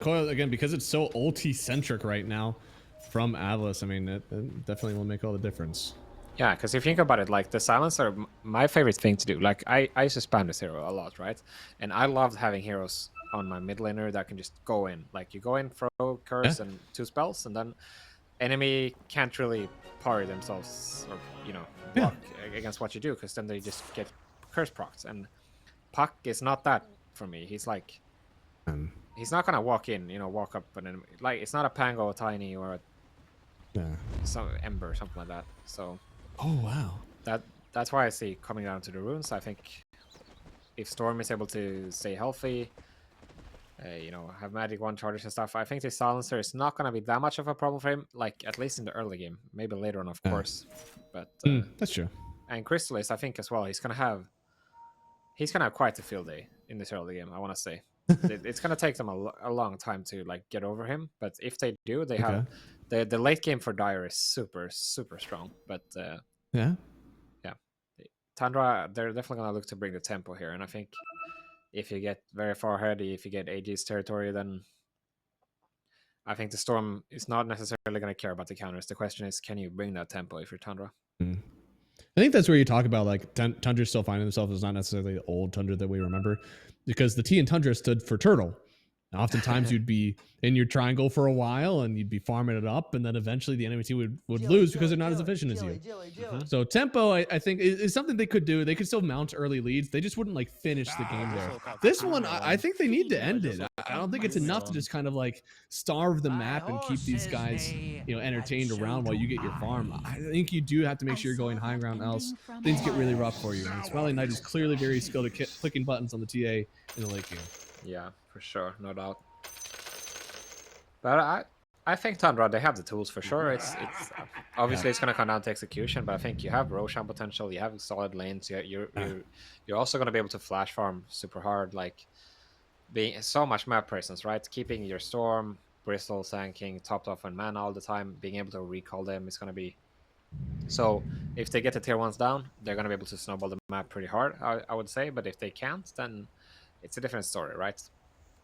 Coil again because it's so ulti centric right now from Avalus. I mean, it definitely will make all the difference. Yeah, because if you think about it, like the silencer, my favorite thing to do. Like I used to spam this hero a lot, right? And I loved having heroes on my mid laner that can just go in. Like you go in, throw curse and 2 spells, and then enemy can't really parry themselves or block against what you do, because then they just get curse procs. And Puck is not that for me. He's like he's not gonna walk in, walk up an enemy. Like it's not a Pango, a Tiny, or some Ember, something like that. So oh wow, that's why I see coming down to the runes. I think if Storm is able to stay healthy, have magic 1 charges and stuff, I think the silencer is not going to be that much of a problem for him, like at least in the early game. Maybe later on, of course. But that's true. And Crystallis, I think as well, he's gonna have quite a field day in this early game, I want to say. It's gonna take them a long time to like get over him, but if they do, they have the late game for Dire is super strong. But Tundra, they're definitely gonna look to bring the tempo here, and I think if you get very far ahead, if you get Aegis territory, then I think the Storm is not necessarily going to care about the counters. The question is, can you bring that tempo if you're Tundra? I think that's where you talk about like Tundra still finding themselves as not necessarily the old Tundra that we remember, because the T in Tundra stood for turtle. And oftentimes you'd be in your triangle for a while and you'd be farming it up, and then eventually the enemy team would lose because they're not as efficient as you. So tempo, I think, is something they could do. They could still mount early leads. They just wouldn't like finish the game there. This one, I think they need to end it. I don't think it's enough to just kind of like starve the map and keep these guys, entertained around while you get your farm. I think you do have to make sure you're going high ground, else things get really rough for you. And Smelly Knight is clearly very skilled at clicking buttons on the TA in the late game. Yeah, for sure, no doubt. But I think Tundra, they have the tools for sure. It's obviously it's gonna come down to execution, but I think you have Roshan potential, you have solid lanes, you're also gonna be able to flash farm super hard, like being so much map presence, right? Keeping your Storm, Bristle, Sand King topped off on mana all the time, being able to recall them is gonna be. So if they get the tier 1s down, they're gonna be able to snowball the map pretty hard, I would say. But if they can't, then it's a different story, right?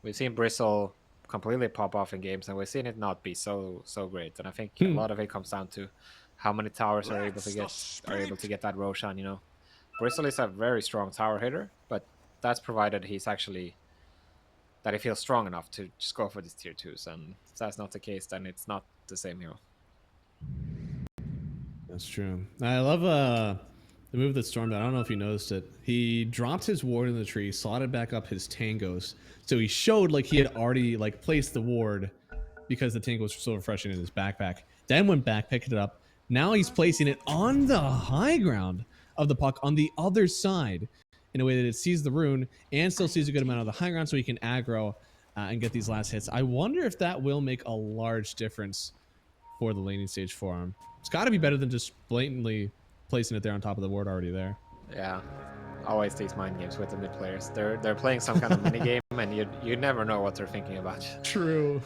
We've seen Bristle completely pop off in games, and we've seen it not be so great. And I think a lot of it comes down to how many towers are able to get that Roshan. Bristle is a very strong tower hitter, but that's provided that he feels strong enough to just go for these tier 2s. And if that's not the case, then it's not the same hero. That's true. I love the move that Storm did. I don't know if you noticed it. He dropped his ward in the tree, slotted back up his tangos. So he showed like he had already like placed the ward because the tango was so refreshing in his backpack. Then went back, picked it up. Now he's placing it on the high ground of the puck on the other side in a way that it sees the rune and still sees a good amount of the high ground, so he can aggro and get these last hits. I wonder if that will make a large difference for the laning stage for him. It's got to be better than just blatantly placing it there on top of the ward already there. Yeah, always these mind games with the mid players. They're playing some kind of mini game, and you never know what they're thinking about. True.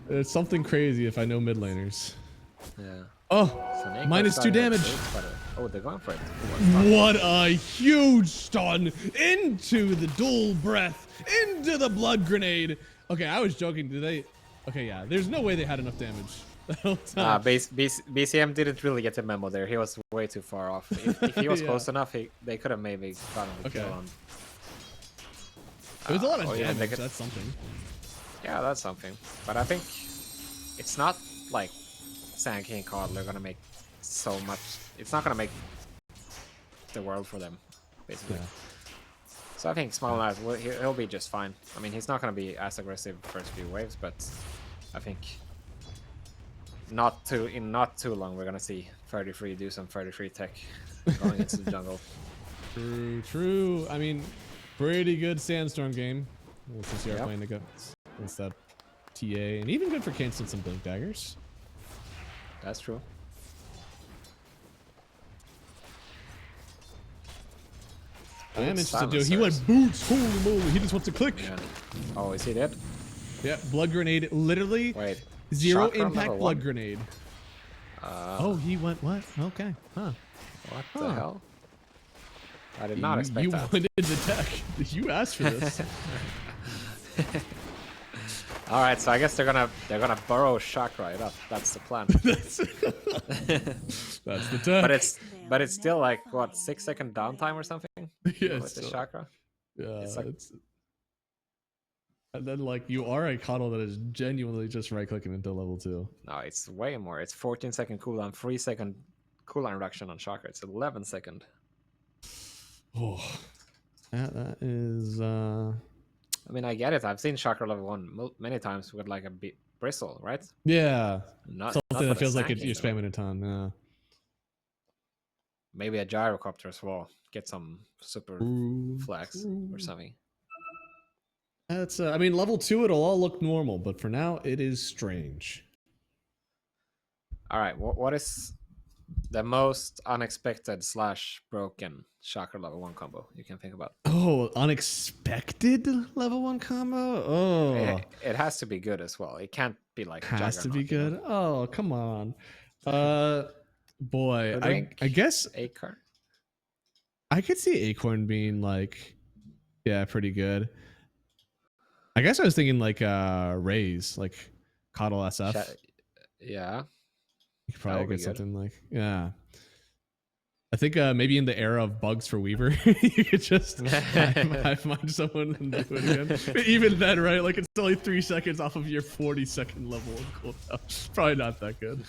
It's something crazy if I know mid laners. Yeah. Oh, So -2 damage. Oh, they're going for it. What a huge stun into the dual breath, into the blood grenade. Okay, I was joking. Did they? Okay, yeah. There's no way they had enough damage. BCM didn't really get the memo there. He was way too far off. If he was close enough, they could have maybe gotten the kill on. It was a lot of damage. That's something. Yeah, that's something. But I think it's not like Sand King Cod are gonna make so much. It's not gonna make the world for them, basically. Yeah. So I think Small Knight, he'll be just fine. I mean, he's not gonna be as aggressive first few waves, but I think in not too long we're gonna see 33 do some 33 tech going into the jungle. True. I mean, pretty good Sandstorm game. Since you are playing against that TA, and even good for canceling some blink daggers. That's true. I am interested to do. He went boots. Holy moly! He just wants to click. Yeah. Oh, is he dead? Yeah, blood grenade. Literally. Wait. 0 impact blood grenade. Oh, he went what? Okay. Huh. What the hell? I did not expect that. You wanted the tech. You asked for this. All right, so I guess they're gonna burrow chakra it up. That's the plan. That's the tech. But it's still like what 6-second downtime or something Yeah, with the chakra. yeah, It's like and then like you are a coddle that is genuinely just right clicking into level 2. no, it's way more. It's 14-second cooldown, 3-second cooldown reduction on chakra. It's 11-second. Oh, that is. I mean, I get it. I've seen chakra level 1 many times with like a bristle, right? Yeah, Not something that feels like Sanking, you're spamming a ton. Yeah. Maybe a gyrocopter as well. Get some super flex or something. That's. I mean, level 2, it'll all look normal, but for now, it is strange. All right, what is the most unexpected / broken chakra level 1 combo you can think about? Oh, unexpected level 1 combo. Oh, it has to be good as well. It can't be like has to be Juggernaut, good. Oh, come on. Boy, I guess Acorn. I could see Acorn being like, yeah, pretty good. I guess I was thinking like Raze, like Coddle SF. Yeah. You could probably get something like, yeah. I think maybe in the era of bugs for Weaver, you could just hive mind someone and do it again. Even then, right? Like it's only 3 seconds off of your 40-second level of cooldown. Probably not that good.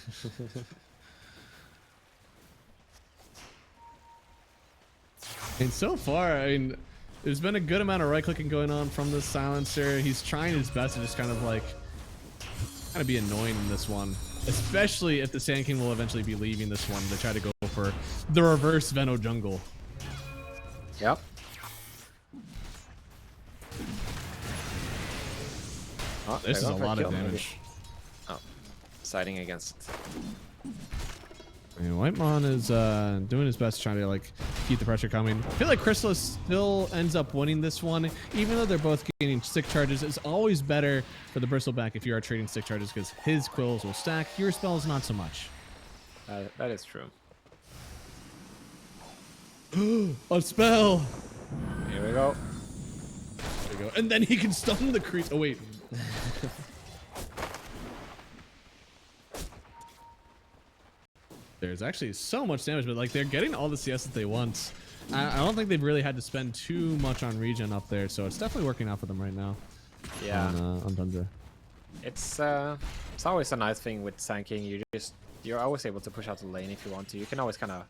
And so far, I mean, there's been a good amount of right-clicking going on from this silencer. He's trying his best to just kind of be annoying in this one. Especially if the Sand King will eventually be leaving this one to try to go for the reverse Veno jungle. Yep. Oh, this is a lot of damage. Oh, siding against. And Whitemon is doing his best trying to like keep the pressure coming. I feel like Chrysalis still ends up winning this one, even though they're both gaining stick charges. It's always better for the Bristleback if you are trading stick charges because his quills will stack, your spells not so much. That is true. A spell! Here we go. There we go. And then he can stun the creep. Oh wait. There's actually so much damage, but like they're getting all the CS that they want. I don't think they've really had to spend too much on regen up there, so it's definitely working out for them right now. Yeah. On Tundra. It's always a nice thing with Sand King. You're always able to push out the lane if you want to. You can always kind of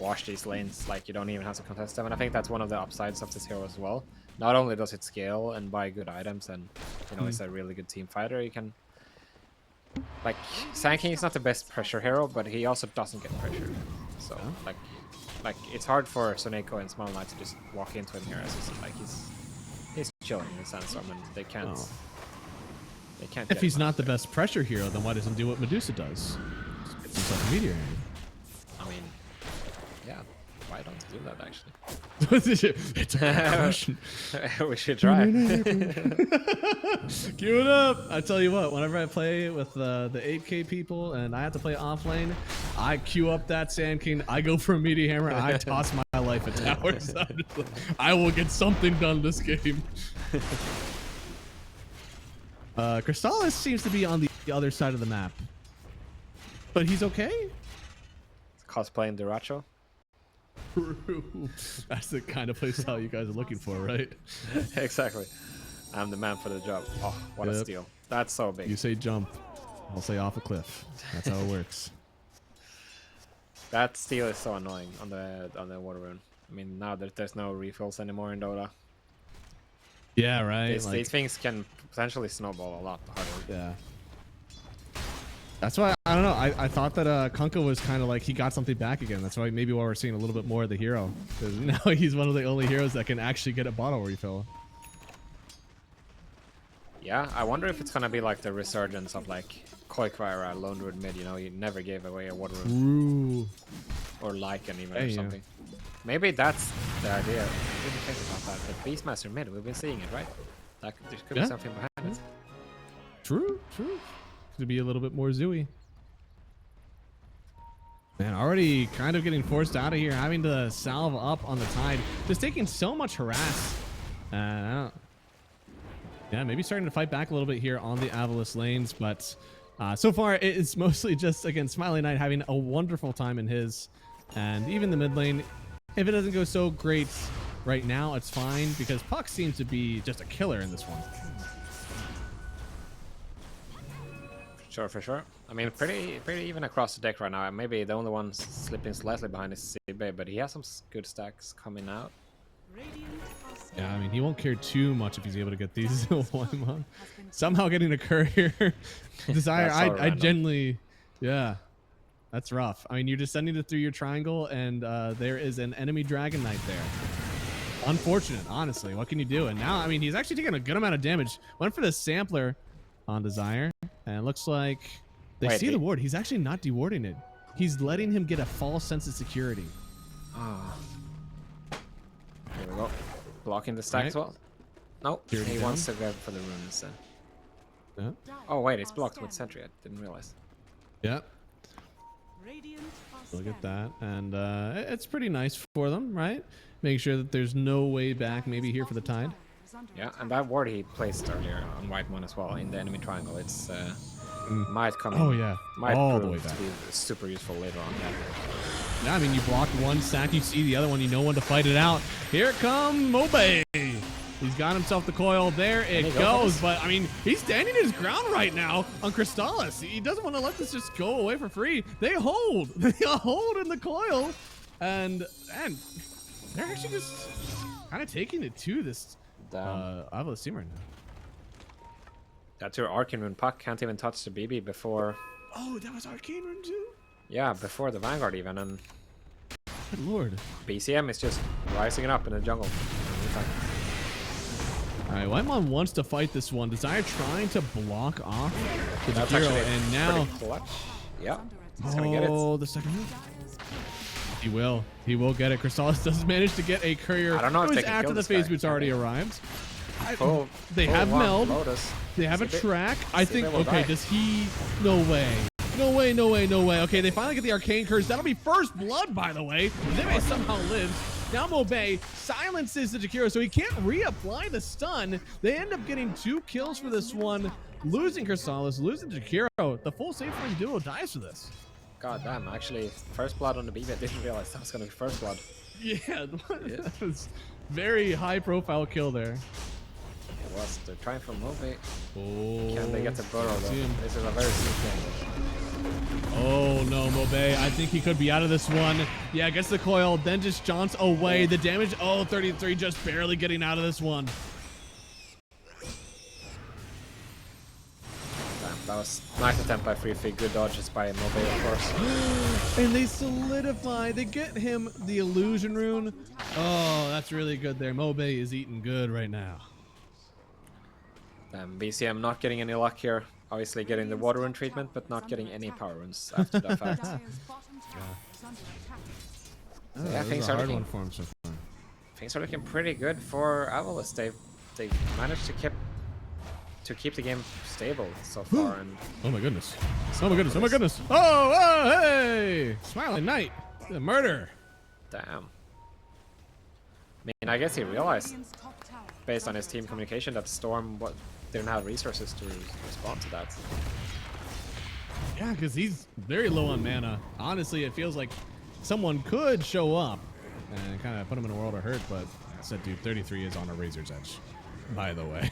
wash these lanes, like you don't even have to contest them. And I think that's one of the upsides of this hero as well. Not only does it scale and buy good items, and you know it's a really good team fighter. You can. Like, Sand King is not the best pressure hero, but he also doesn't get pressured. So, like it's hard for Soneko and Small Knight to just walk into him here, as you see. Like, he's chilling in Sandstorm, and they can't. Oh. They can't. If he's not the best pressure hero, then why doesn't he do what Medusa does? Just gets himself a meteor. I mean, yeah. Why don't you do that actually? It's a good question. We should try. Queue it up. I tell you what, whenever I play with the 8K people and I have to play off lane, I queue up that Sand King, I go for a meteor hammer, I toss my life at towers. I will get something done this game. Crystallis seems to be on the other side of the map. But he's okay? Cosplaying Duracho. That's the kind of playstyle you guys are looking for, right? Exactly. I'm the man for the job. Oh, what a steal. That's so big. You say jump, I'll say off a cliff. That's how it works. That steal is so annoying on the water rune. I mean, now that there's no refills anymore in Dota. Yeah, right. These things can potentially snowball a lot harder. Yeah. That's why, I don't know, I thought that Kunkka was kind of like, he got something back again. That's why maybe why we're seeing a little bit more of the hero. Because now he's one of the only heroes that can actually get a bottle refill. Yeah, I wonder if it's going to be like the resurgence of like Koikvaira, Lone Druid mid, you know, he never gave away a water rune. Or Lycan even or something. Yeah. Maybe that's the idea. I didn't think about that. But Beastmaster mid, we've been seeing it, right? Like, there could be something behind it. True. To be a little bit more zooey. Man, already kind of getting forced out of here, having to salve up on the tide. Just taking so much harass. Yeah, maybe starting to fight back a little bit here on the Avalus lanes, but so far it's mostly just, again, Smiling Knight having a wonderful time in his, and even the mid lane, if it doesn't go so great right now, it's fine, because Puck seems to be just a killer in this one. Sure, for sure. I mean, pretty even across the deck right now. Maybe the only one slipping slightly behind is CB, but he has some good stacks coming out. Yeah, I mean, he won't care too much if he's able to get these one month. Somehow getting a courier Desire, I genuinely, yeah, that's rough. I mean, you're just sending it through your triangle, and there is an enemy Dragon Knight there. Unfortunate, honestly. What can you do? And now, I mean, he's actually taking a good amount of damage. Went for the sampler on Desire, and it looks like they see the ward. He's actually not dewarding it. He's letting him get a false sense of security. Oh. Here we go. Blocking the stack as well. No, he wants to go for the rune instead. Yeah. Oh wait, it's blocked with sentry. I didn't realize. Yeah. Look at that, and it's pretty nice for them, right? Making sure that there's no way back, maybe here for the Tide. Yeah, and that ward he placed earlier on white one as well in the enemy triangle. It's might come. Oh yeah, might all prove the way back. to be super useful later on. Yeah, I mean, you block one stack, you see the other one, you know when to fight it out. Here come Moay. He's got himself the coil. There it goes. But, I mean, he's standing his ground right now on Crystallis. He doesn't want to let this just go away for free. They hold. They hold in the coil. And they're actually just kind of taking it to this Avalus team right now. That's your Arcane Rune. Puck can't even touch the BB before. Oh, that was Arcane Rune too? Yeah, before the Vanguard even. And good lord. BCM is just rising it up in the jungle. All right, Whitemon wants to fight this one. Desire trying to block off the hero, and now clutch. Yeah, he's gonna get it. Oh, the second move. He will. He will get it. Crystallis does manage to get a courier. I don't know if it was they can after kill the this phase guy. boots already arrived. They have meld. Lotus. They have a track. I think. Okay, die. does he? No way. No way, no way, no way. Okay, they finally get the Arcane Curse. That'll be first blood, by the way. They may somehow live. Now Moay silences the Jakiro, so he can't reapply the stun. They end up getting 2 kills for this one, losing Crystallis, losing Jakiro. The full safe lane duo dies for this. God damn, actually, first blood on the BB. I didn't realize that was going to be first blood. Yeah, that was very high profile kill there. It was. They're trying for Moay. Oh, Can they get the burrow though? This is a very sneaky game. Oh no, Moay. I think he could be out of this one. Yeah, gets the coil, then just jaunts away. The damage, 33, just barely getting out of this one. Damn, that was nice attempt by Free Fig. Good dodges by Moay, of course. And they solidify. They get him the illusion rune. Oh, that's really good there. Moay is eating good right now. Damn, BCM not getting any luck here. Obviously getting the water rune treatment, but not getting any power runes after that fact. Yeah, things are looking pretty good for Avalus. They've managed to keep the game stable so far. And oh my goodness! Oh my goodness! Oh my goodness! Oh, hey! Smiling Knight, the murder. Damn. I mean, I guess he realized, based on his team communication, that Storm didn't have resources to respond to that. Yeah, because he's very low on mana. Honestly, it feels like someone could show up and kind of put him in a world of hurt, but I said, dude, 33 is on a razor's edge, by the way.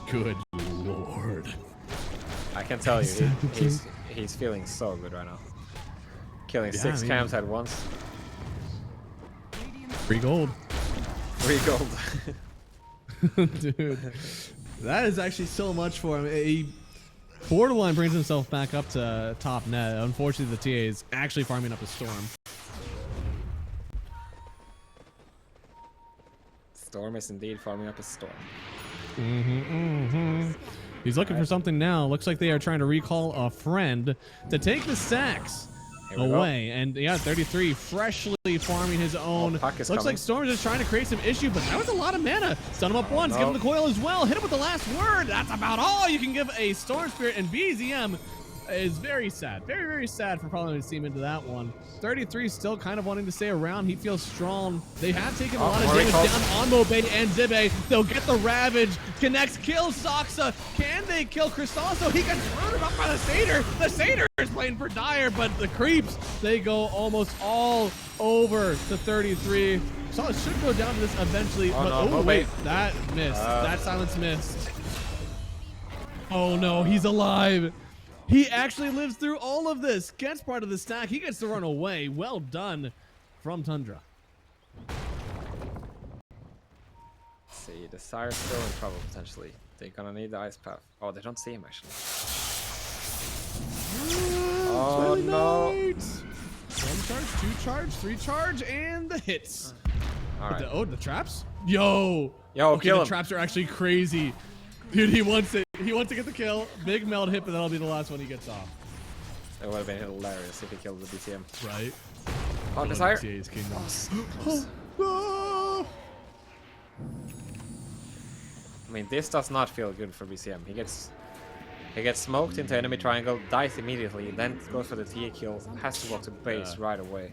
Good lord. I can tell you, he's feeling so good right now. Killing 6 cams at once. Free gold. Free gold. Dude, that is actually so much for him. He borderline brings himself back up to top net. Unfortunately, the TA is actually farming up a Storm. Storm is indeed farming up a Storm. He's looking for something now. Looks like they are trying to recall a friend to take the stacks away. And yeah, 33 freshly farming his own. Looks like Storm is just trying to create some issue, but that was a lot of mana. Stun him up once, give him the coil as well. Hit him with the last word. That's about all you can give a Storm Spirit, and BZM is very sad. Very, very sad for following his team into that one. 33 still kind of wanting to stay around. He feels strong. They have taken a lot of damage down on Moay and Zibe. They'll get the Ravage. Connects, kills Soxa. Can they kill Cristalso? He gets murdered up by the Satyr. The Satyr is playing for Dire, but the creeps, they go almost all over to 33. Solid should go down to this eventually, but no, wait, that missed. That silence missed. Oh no, he's alive. He actually lives through all of this. Gets part of the stack. He gets to run away. Well done from Tundra. Let's see, the Sire's still in trouble potentially. They're gonna need the ice path. Oh, they don't see him actually. Oh no! One charge, two charge, three charge, and the hits. All right. The traps? Yo, okay, kill the him. Traps are actually crazy. Dude, he wants it. He wants to get the kill. Big meld hit, but that'll be the last one he gets off. It would have been hilarious if he killed the BTM. Right? Oh, Desire! Oh, I mean, this does not feel good for BCM. He gets smoked into enemy triangle, dies immediately, then goes for the TA kill, has to walk to base right away.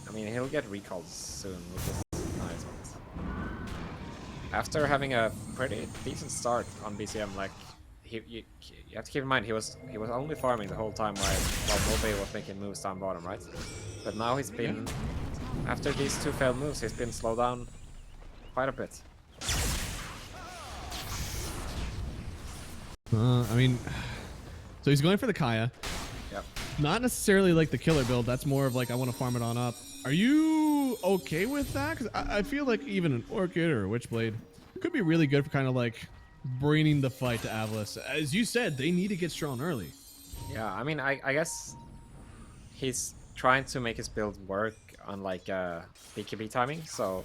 I mean, he'll get recalled soon with this nice ones. After having a pretty decent start on BCM, like you have to keep in mind he was only farming the whole time while Moay was making moves down bottom, right? But now he's been, after these two failed moves, he's been slowed down quite a bit. I mean, so he's going for the Kaya. Yep. Not necessarily like the killer build. That's more of like, I want to farm it on up. Are you okay with that? Because I feel like even an Orchid or a Witchblade could be really good for kind of like bringing the fight to Avalus. As you said, they need to get strong early. Yeah, I mean, I guess he's trying to make his build work on like BKB timing. So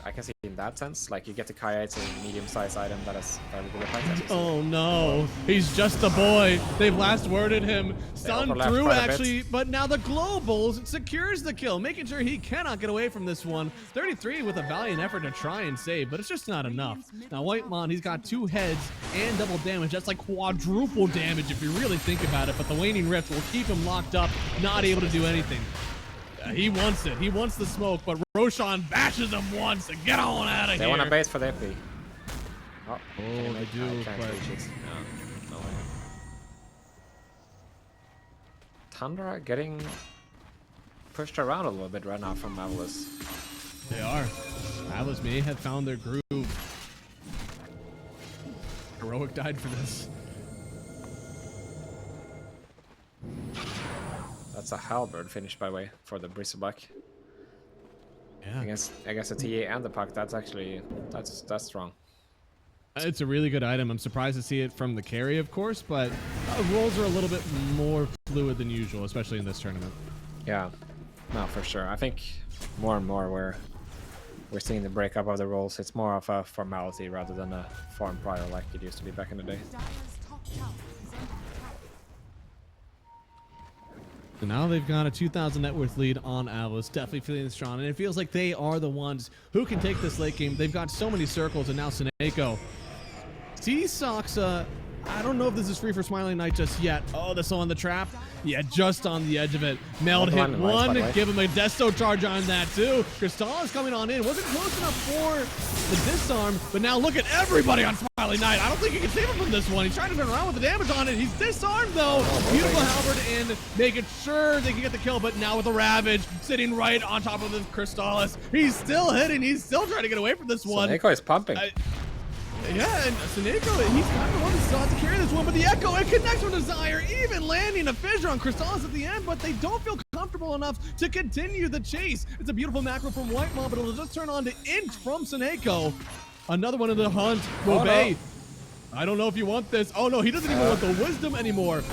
I can see in that sense, like you get the Kaya, it's a medium-sized item that has very good effect. Oh no, he's just a boy. They've last worded him. Stunned through actually, but now the globals secures the kill, making sure he cannot get away from this one. 33 with a valiant effort to try and save, but it's just not enough. Now Whitemon, he's got two heads and double damage. That's like quadruple damage if you really think about it, but the Waning Rift will keep him locked up, not able to do anything. He wants it. He wants the smoke, but Roshan bashes him once and get on out of here. They want to base for the FP. Oh, they do, but... No way. Tundra getting pushed around a little bit right now from Avalus. They are. Avalus may have found their groove. Heroic died for this. That's a halberd finish, by the way, for the Bristleback. Yeah. Against the TA and the puck, that's actually that's strong. It's a really good item. I'm surprised to see it from the carry, of course, but rolls are a little bit more fluid than usual, especially in this tournament. Yeah, no, for sure. I think more and more we're seeing the breakup of the roles. It's more of a formality rather than a farm prior like it used to be back in the day. So now they've got a 2,000 net worth lead on Avalus, definitely feeling strong, and it feels like they are the ones who can take this late game. They've got so many circles, and now Seneko. CD Soxa, I don't know if this is free for Smiling Knight just yet. Oh, this on the trap? Yeah, just on the edge of it. Meld hit one, give him a Desto charge on that too. Cristal is coming on in. Wasn't close enough for the disarm, but now look at everybody on Smiling Knight. I don't think he can save him from this one. He's trying to turn around with the damage on it. He's disarmed though. Beautiful halberd in, making sure they can get the kill, but now with the Ravage sitting right on top of the Crystalis. He's still hitting. He's still trying to get away from this one. Seneko is pumping. Yeah, and Seneko, he's kind of the one who still has to carry this one, but the Echo, it connects with Desire, even landing a fissure on Crystalis at the end, but they don't feel comfortable enough to continue the chase. It's a beautiful macro from Whitemon, but it'll just turn on to Int from Seneko. Another one in the hunt. Moay. No. I don't know if you want this. Oh no, he doesn't even want the wisdom anymore.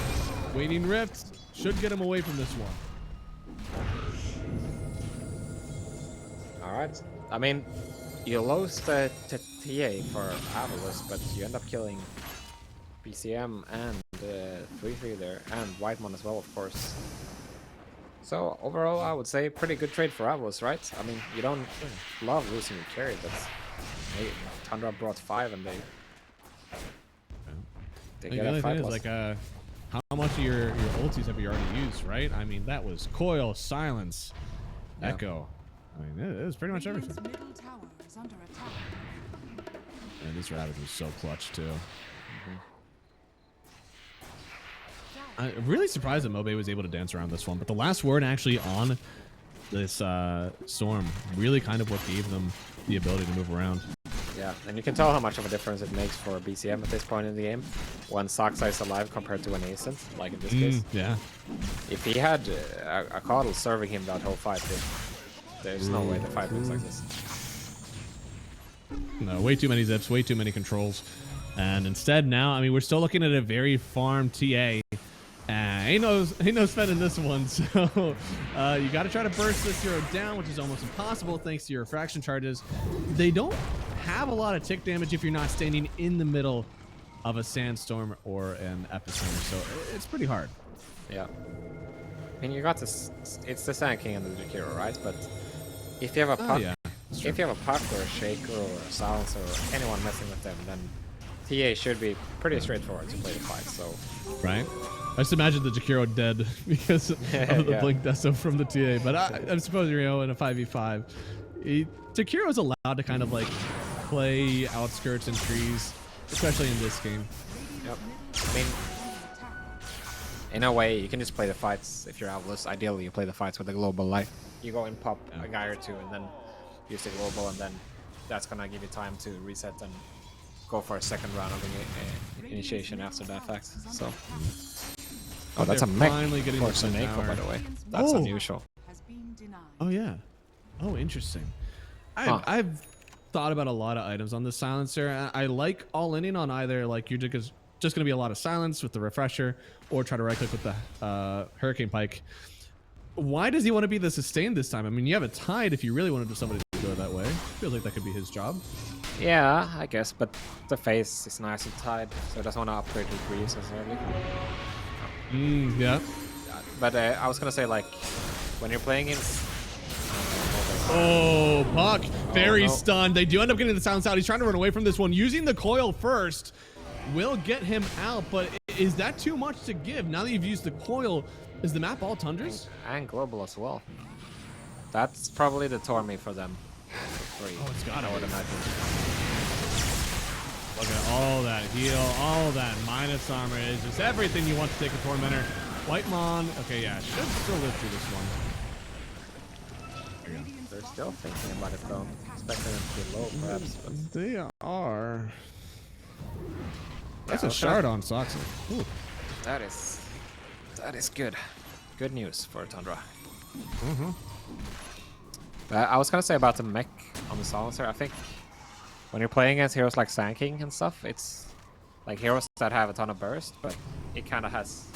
Waning Rift should get him away from this one. All right. I mean, you lost the TA for Avalus, but you end up killing BCM and 3-3 there, and Whitemon as well, of course. So overall, I would say pretty good trade for Avalus, right? I mean, you don't love losing your carry, but Tundra brought 5 and they... They The get only a thing fight is, loss. like, how much of your ultis have you already used, right? I mean, that was coil, silence, Yeah. echo. I mean, it was pretty much everything. Radiant's middle tower is under attack. And this rabbit was so clutch too. I'm really surprised that Moay was able to dance around this one, but the last word actually on this storm really kind of what gave them the ability to move around. Yeah, and you can tell how much of a difference it makes for BCM at this point in the game when Saksa is alive compared to an Ascent, like in this case. Yeah. If he had a Coddle serving him that whole fight, there's no way the fight looks like this. No, way too many zips, way too many controls. And instead now, I mean, we're still looking at a very farm TA. He knows spending this one, so you got to try to burst this hero down, which is almost impossible thanks to your refraction charges. They don't have a lot of tick damage if you're not standing in the middle of a sandstorm or an epicenter, so it's pretty hard. Yeah. I mean, you got this. It's the Sand King and the Jakiro, right? But if you have a puck, Yeah, if you have a puck or a shaker or a silencer or anyone messing with them, then TA should be pretty straightforward to play the fight. So. Right. I just imagine the Jakiro dead because of the Yeah. blink deso from the TA, but I suppose you're in a 5v5. Jakiro's allowed to kind of like play outskirts and trees, especially in this game. Yep. I mean, in a way, you can just play the fights if you're Avalus. Ideally, you play the fights with the global light. You go and pop a guy or two, and then use the global, and then that's gonna give you time to reset and go for a second round of initiation after that fact. So. Oh, that's a They're mech finally getting for the sun Seneko, tower. by the way. That's Oh. unusual. Has been denied. Oh yeah. Oh, interesting. Huh. I've thought about a lot of items on this silencer. I like all inning on either like you're just going to be a lot of silence with the refresher, or try to right click with the hurricane pike. Why does he want to be the sustain this time? I mean, you have a tide if you really wanted somebody to go that way. Feels like that could be his job. Yeah, I guess, but the face is nice and tied, so it doesn't want to upgrade his greaves necessarily. Yeah. But I was gonna say, like, when you're playing in. Oh, Puck. Very no. stunned. They do end up getting the silence out. He's trying to run away from this one. Using the coil first will get him out, but is that too much to give? Now that you've used the coil, is the map all Tundras? And global as well. That's probably the Torme for them. For free. Oh, it's gotta I would be. imagine. Look at all that heal, all that minus armor is just everything you want to take a Tormentor. White Mon, okay, yeah, should still live through this one. There you go. They're still thinking about it though. Expecting them to be low, perhaps. But They are. That's Yeah, a okay. shard on Soxa. Ooh. that is good. Good news for Tundra. I was gonna say about the mech on the silencer. I think when you're playing against heroes like Sand King and stuff, it's like heroes that have a ton of burst, but it kind of has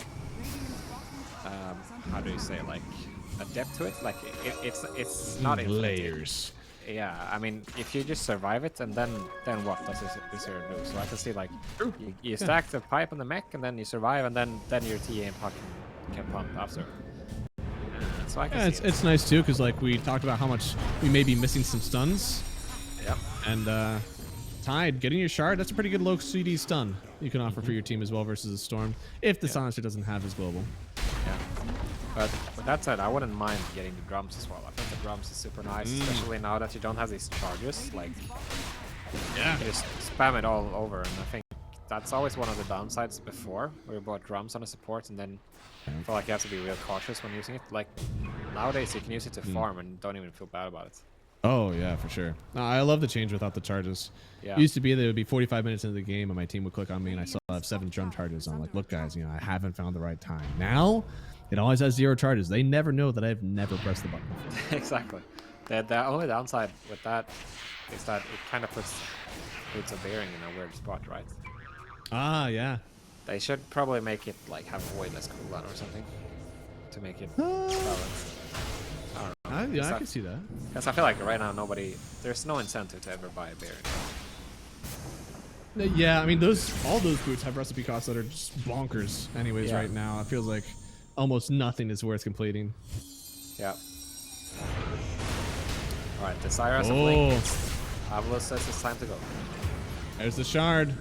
how do you say, like a depth to it. Like it's not infinite. Layers. Yeah, I mean, if you just survive it, and then what does this hero do? So I can see like you stack the pipe on the mech, and then you survive, and then your TA and puck can pump after. So I can Yeah, see it's nice too, because like we talked about how much we may be missing some stuns. Yep. And Tide, getting your shard, that's a pretty good low CD stun you can offer for your team as well versus a Storm, if the Silencer doesn't have his global. Yeah. But with that said, I wouldn't mind getting the drums as well. I think the drums is super nice, especially now that you don't have these charges. Like, Yeah. you can just spam it all over, and I think that's always one of the downsides before, where you bought drums on a support, and then I feel like you have to be real cautious when using it. Like, nowadays you can use it to farm and don't even feel bad about it. Oh, yeah, for sure. No, I love the change without the charges. Yeah. It used to be that it would be 45 minutes into the game and my team would click on me and I still have 7 drum charges. I'm like, look, guys, you know, I haven't found the right time. Now, it always has 0 charges. They never know that I've never pressed the button. Exactly. The only downside with that is that it kind of puts Boots of Bearing in a weird spot, right? Ah, yeah. They should probably make it like have way less cooldown or something to make it balanced. I don't know. Yeah, I can see that. Because I feel like right now there's no incentive to ever buy a Bearing. Yeah, I mean, all those boots have recipe costs that are just bonkers anyways Yeah. right now. It feels like almost nothing is worth completing. Yeah. Alright, Desire has a Oh. blink. Avalus says it's time to go. There's the shard.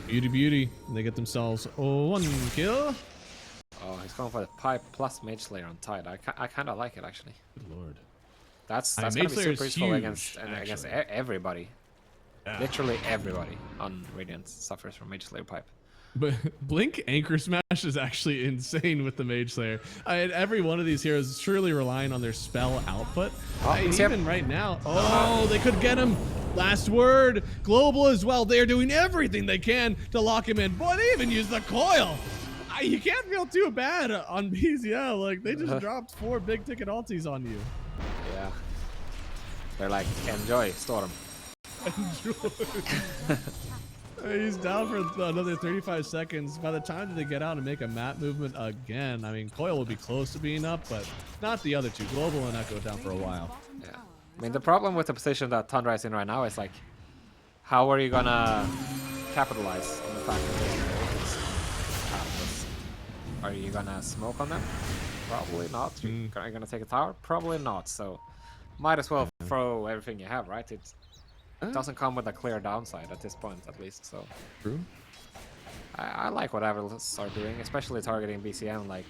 Beauty. And they get themselves 1 kill. Oh, he's going for the pipe plus Mage Slayer on Tide. I kind of like it actually. Good lord. That's I mean, gonna Mage be Slayer super is useful huge, against actually. everybody. Yeah. Literally everybody on Radiant suffers from Mage Slayer pipe. But Blink Anchor Smash is actually insane with the Mage Slayer. Every one of these heroes is truly relying on their spell output. Even right now, they could get him. Last word, Global as well. They are doing everything they can to lock him in. Boy, they even used the coil. You can't feel too bad on BZL. Like, they just dropped 4 big ticket ultis on you. Yeah. They're like, enjoy, Storm. He's down for another 35 seconds. By the time they get out and make a map movement again, I mean, Coil will be close to being up, but not the other two. Global and Echo down for a while. Yeah. I mean, the problem with the position that Tundra is in right now is like, how are you gonna capitalize on the fact that there's no Aegis? Are you gonna smoke on them? Probably not. Are you gonna take a tower? Probably not. So, might as well throw everything you have, right? It doesn't come with a clear downside at this point, at least. So, True. I like what Avalus are doing, especially targeting BCM. Like,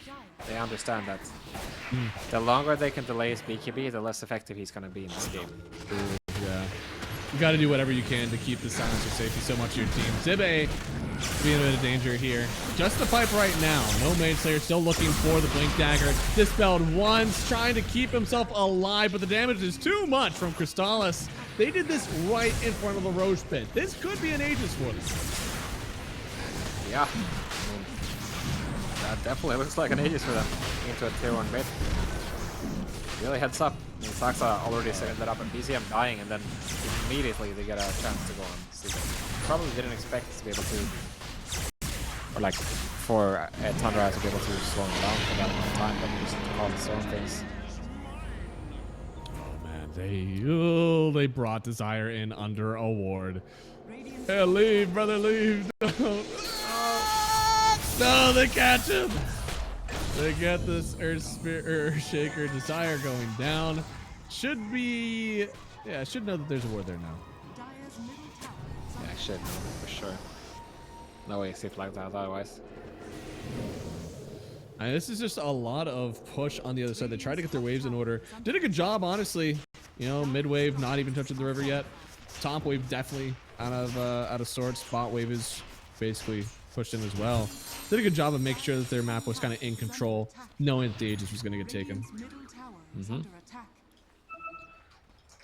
they understand that the longer they can delay his BKB, the less effective he's gonna be in this game. Yeah. You got to do whatever you can to keep the silencer safe. He's so much of your team. Zibe being a bit of danger here. Just the pipe right now. No Mage Slayer, still looking for the Blink Dagger. Dispelled once, trying to keep himself alive, but the damage is too much from Crystallis. They did this right in front of the Roche pit. This could be an Aegis for them. Yeah. I mean, that definitely looks like an Aegis for them. Into a tier 1 mid. Really heads up. I mean, Saxa already set that up, and BCM dying, and then immediately they get a chance to go on sleep. Probably didn't expect to be able to, or like for Tundra to be able to slow him down for that amount of time, but just cause its own things. Oh man, they brought Desire in under a ward. Hey, leave, brother, leave. No, they catch him. They get this Earth Shaker Desire going down. Should be, yeah, I should know that there's a ward there now. Yeah, I should know for sure. No way safe like that otherwise. And this is just a lot of push on the other side. They tried to get their waves in order. Did a good job, honestly. You know, mid wave not even touching the river yet. Top wave definitely out of sorts. Bot wave is basically pushed in as well. Did a good job of making sure that their map was kind of in control, knowing that the Aegis was going to get taken.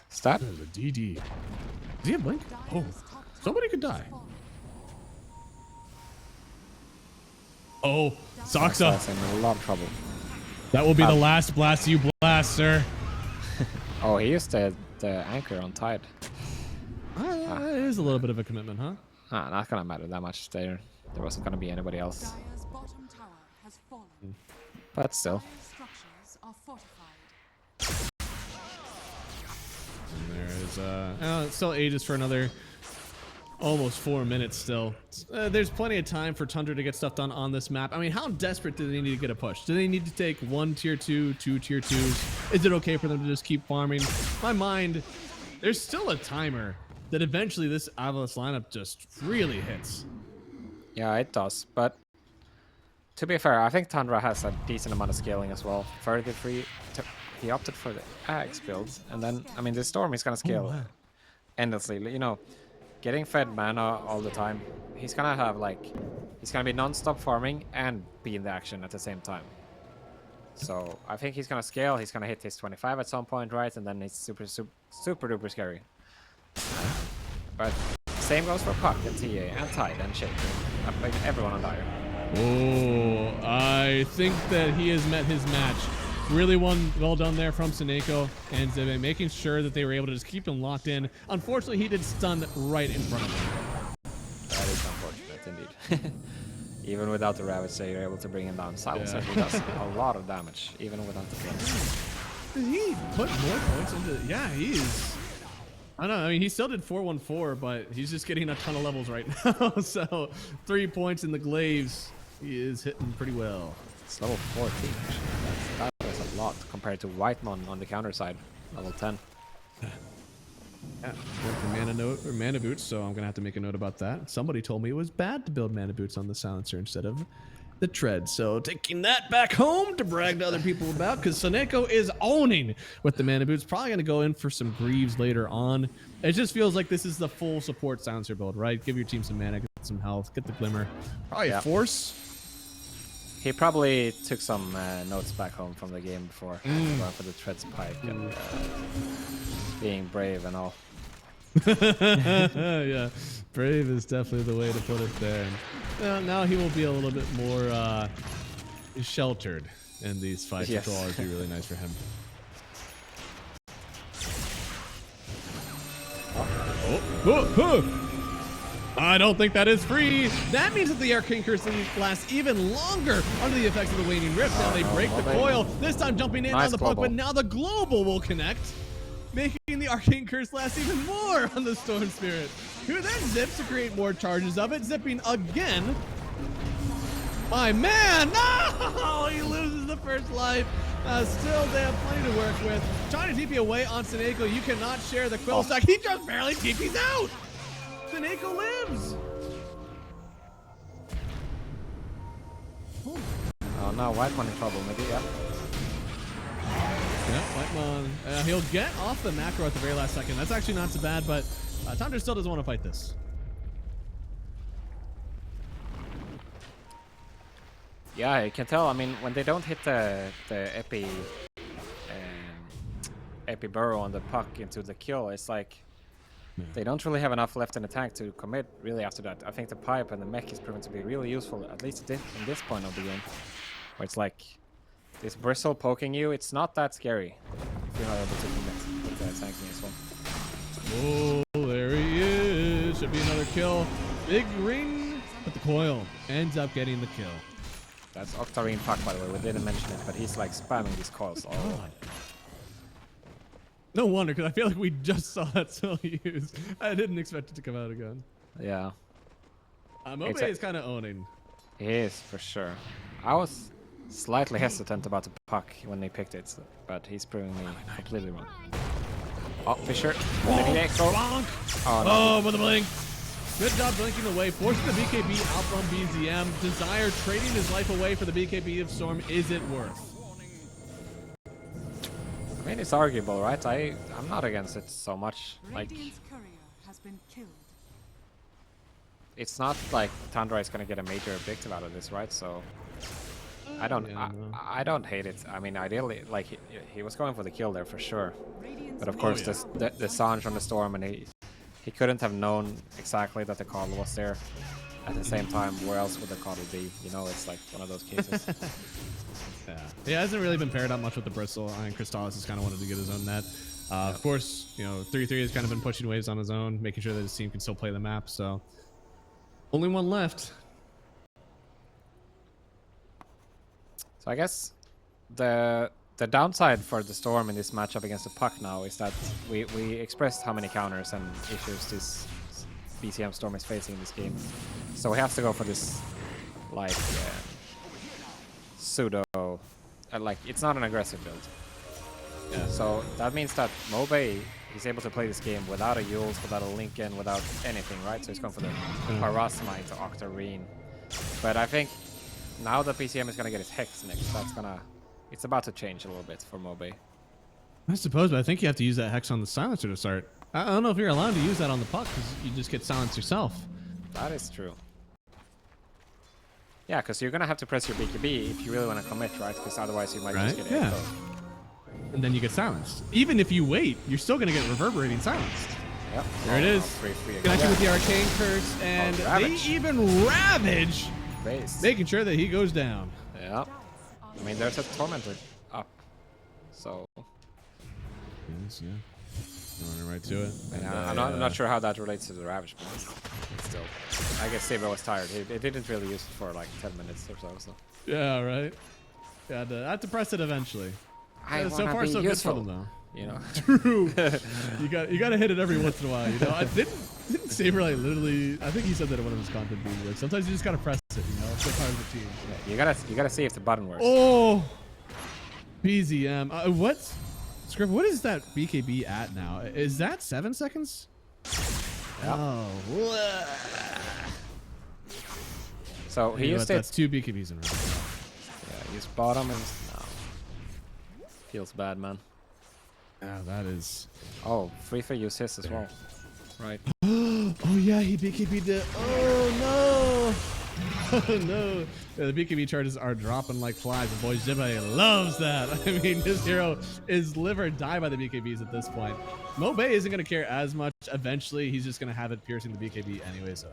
Stat? There's a DD. Does he have blink? Oh, somebody could die. Oh, Saxa. In a lot of trouble. That will be the last blast you blast, sir. Oh, he used the anchor on Tide. It is a little bit of a commitment, huh? Not gonna matter that much there. There wasn't gonna be anybody else. But still. And there's still Aegis for another almost 4 minutes still. There's plenty of time for Tundra to get stuff done on this map. I mean, how desperate do they need to get a push? Do they need to take 1 tier 2, 2 tier 2s? Is it okay for them to just keep farming? In my mind, there's still a timer that eventually this Avalus lineup just really hits. Yeah, it does. But to be fair, I think Tundra has a decent amount of scaling as well. 33, he opted for the Axe build, and then I mean the Storm is gonna scale endlessly. You know, getting fed mana all the time. He's gonna have he's gonna be non-stop farming and be in the action at the same time. So I think he's gonna scale. He's gonna hit his 25 at some point, right? And then it's super duper scary. But same goes for Puck and TA and Tide and Shaker. Like everyone on Dire. Oh, I think that he has met his match. Really well done there from Seneko and Zibe, making sure that they were able to just keep him locked in. Unfortunately, he did stun right in front of him. That is unfortunate indeed. Even without the Ravage, you're able to bring him down. Silencer does a lot of damage, even without the kill. Did he put more points into? Yeah, he's. I don't know. I mean, he still did 414, but he's just getting a ton of levels right now. So 3 points in the glaives. He is hitting pretty well. It's level 14. That is a lot compared to Whitemon on the counter side, level 10. Yeah, went for mana boots, so I'm gonna have to make a note about that. Somebody told me it was bad to build mana boots on the silencer instead of the tread, so taking that back home to brag to other people about, because Soneko is owning with the mana boots. Probably gonna go in for some greaves later on. It just feels like this is the full support silencer build, right? Give your team some mana, get some health, get the glimmer. Probably force. He probably took some notes back home from the game before going for the tread spike and being brave and all. Yeah, brave is definitely the way to put it there. And, now he will be a little bit more sheltered in these fights, which will always be really nice for him. I don't think that is free. That means that the Arcane Curse lasts even longer under the effects of the Waning Rift. Now they break the coil, this time jumping in on the puck, but now the global will connect, making the Arcane Curse last even more on the Storm Spirit, who then zips to create more charges of it, zipping again. My man, no! He loses the first life. Still, they have plenty to work with. Trying to TP away on Soneko. You cannot share the quill stack. He just barely TPs out. Soneko lives. Oh no, Whitemon in trouble, maybe, yeah. Yeah, Whitemon. He'll get off the macro at the very last second. That's actually not so bad, but Tundra still doesn't want to fight this. Yeah, you can tell. I mean, when they don't hit the epi burrow on the puck into the kill, it's like they don't really have enough left in the tank to commit really after that. I think the pipe and the mech is proven to be really useful, at least in this point of the game, where it's like this bristle poking you. It's not that scary if you're not able to commit with the tanking as well. Oh, there he is. Should be another kill. Big ring, but the coil ends up getting the kill. That's Octarine puck, by the way. We didn't mention it, but he's like spamming these coils all the time. No wonder, because I feel like we just saw that spell used. I didn't expect it to come out again. Yeah. Moay is kind of owning. He is, for sure. I was slightly hesitant about the puck when they picked it, but he's proving me completely wrong. Oh, Fisher. Oh, with the blink. Good job blinking away, forcing the BKB out from BZM. Desire trading his life away for the BKB of Storm. Is it worth? I mean, it's arguable, right? I'm not against it so much. Like, Radiant's courier has been killed. it's not like Tundra is gonna get a major objective out of this, right? So I don't hate it. I mean, ideally, like he was going for the kill there for sure. But of course, the Sange on the Storm, and he couldn't have known exactly that the Coddle was there. At the same time, where else would the Coddle be? You know, it's like one of those cases. Yeah, he hasn't really been paired up much with the Bristle. I mean, Crystallis has kind of wanted to get his own net. Of course, you know, 3-3 has kind of been pushing waves on his own, making sure that his team can still play the map. So only one left. So I guess the downside for the Storm in this matchup against the Puck now is that we expressed how many counters and issues this BCM Storm is facing in this game. So we have to go for this, like, pseudo, like, it's not an aggressive build. Yeah. So that means that Moay is able to play this game without a Yules, without a Lincoln, without anything, right? So he's going for the Parasmite to Octarine. But I think now that BCM is going to get his Hex next, it's about to change a little bit for Moay. I suppose, but I think you have to use that Hex on the Silencer to start. I don't know if you're allowed to use that on the Puck, because you just get silenced yourself. That is true. Yeah, because you're going to have to press your BKB if you really want to commit, right? Because otherwise you might just get echoed. And then you get silenced. Even if you wait, you're still going to get reverberating silenced. Yep. There it is. Connection with the Arcane Curse, and they even Ravage, making sure that he goes down. Yeah. I mean, there's a Tormentor up. So. Yes, yeah. Running right to it. And, I'm not sure how that relates to the Ravage, but still. I guess Saber was tired. He didn't really use it for like 10 minutes or so. Yeah, right. I had to press it eventually. So far, so good for them, though. You know. True. you got to hit it every once in a while. You know, I didn't Saber like literally. I think he said that in one of his content videos. Like, sometimes you just gotta press it. You know, it's part of the team. Yeah, you gotta see if the button works. Oh, BZM. What? Scriff, what is that BKB at now? Is that 7 seconds? Yep. Oh. So he used That's 2 BKBs in a row. Yeah, he used bottom and no. Feels bad, man. Yeah, that is. Oh, Free for use his as well. Right. Oh yeah, he BKB'd it. Oh no. Oh no. Yeah, the BKB charges are dropping like flies. The boy Jibai loves that. I mean, this hero is live or die by the BKBs at this point. Moay isn't going to care as much. Eventually, he's just going to have it piercing the BKB anyway, so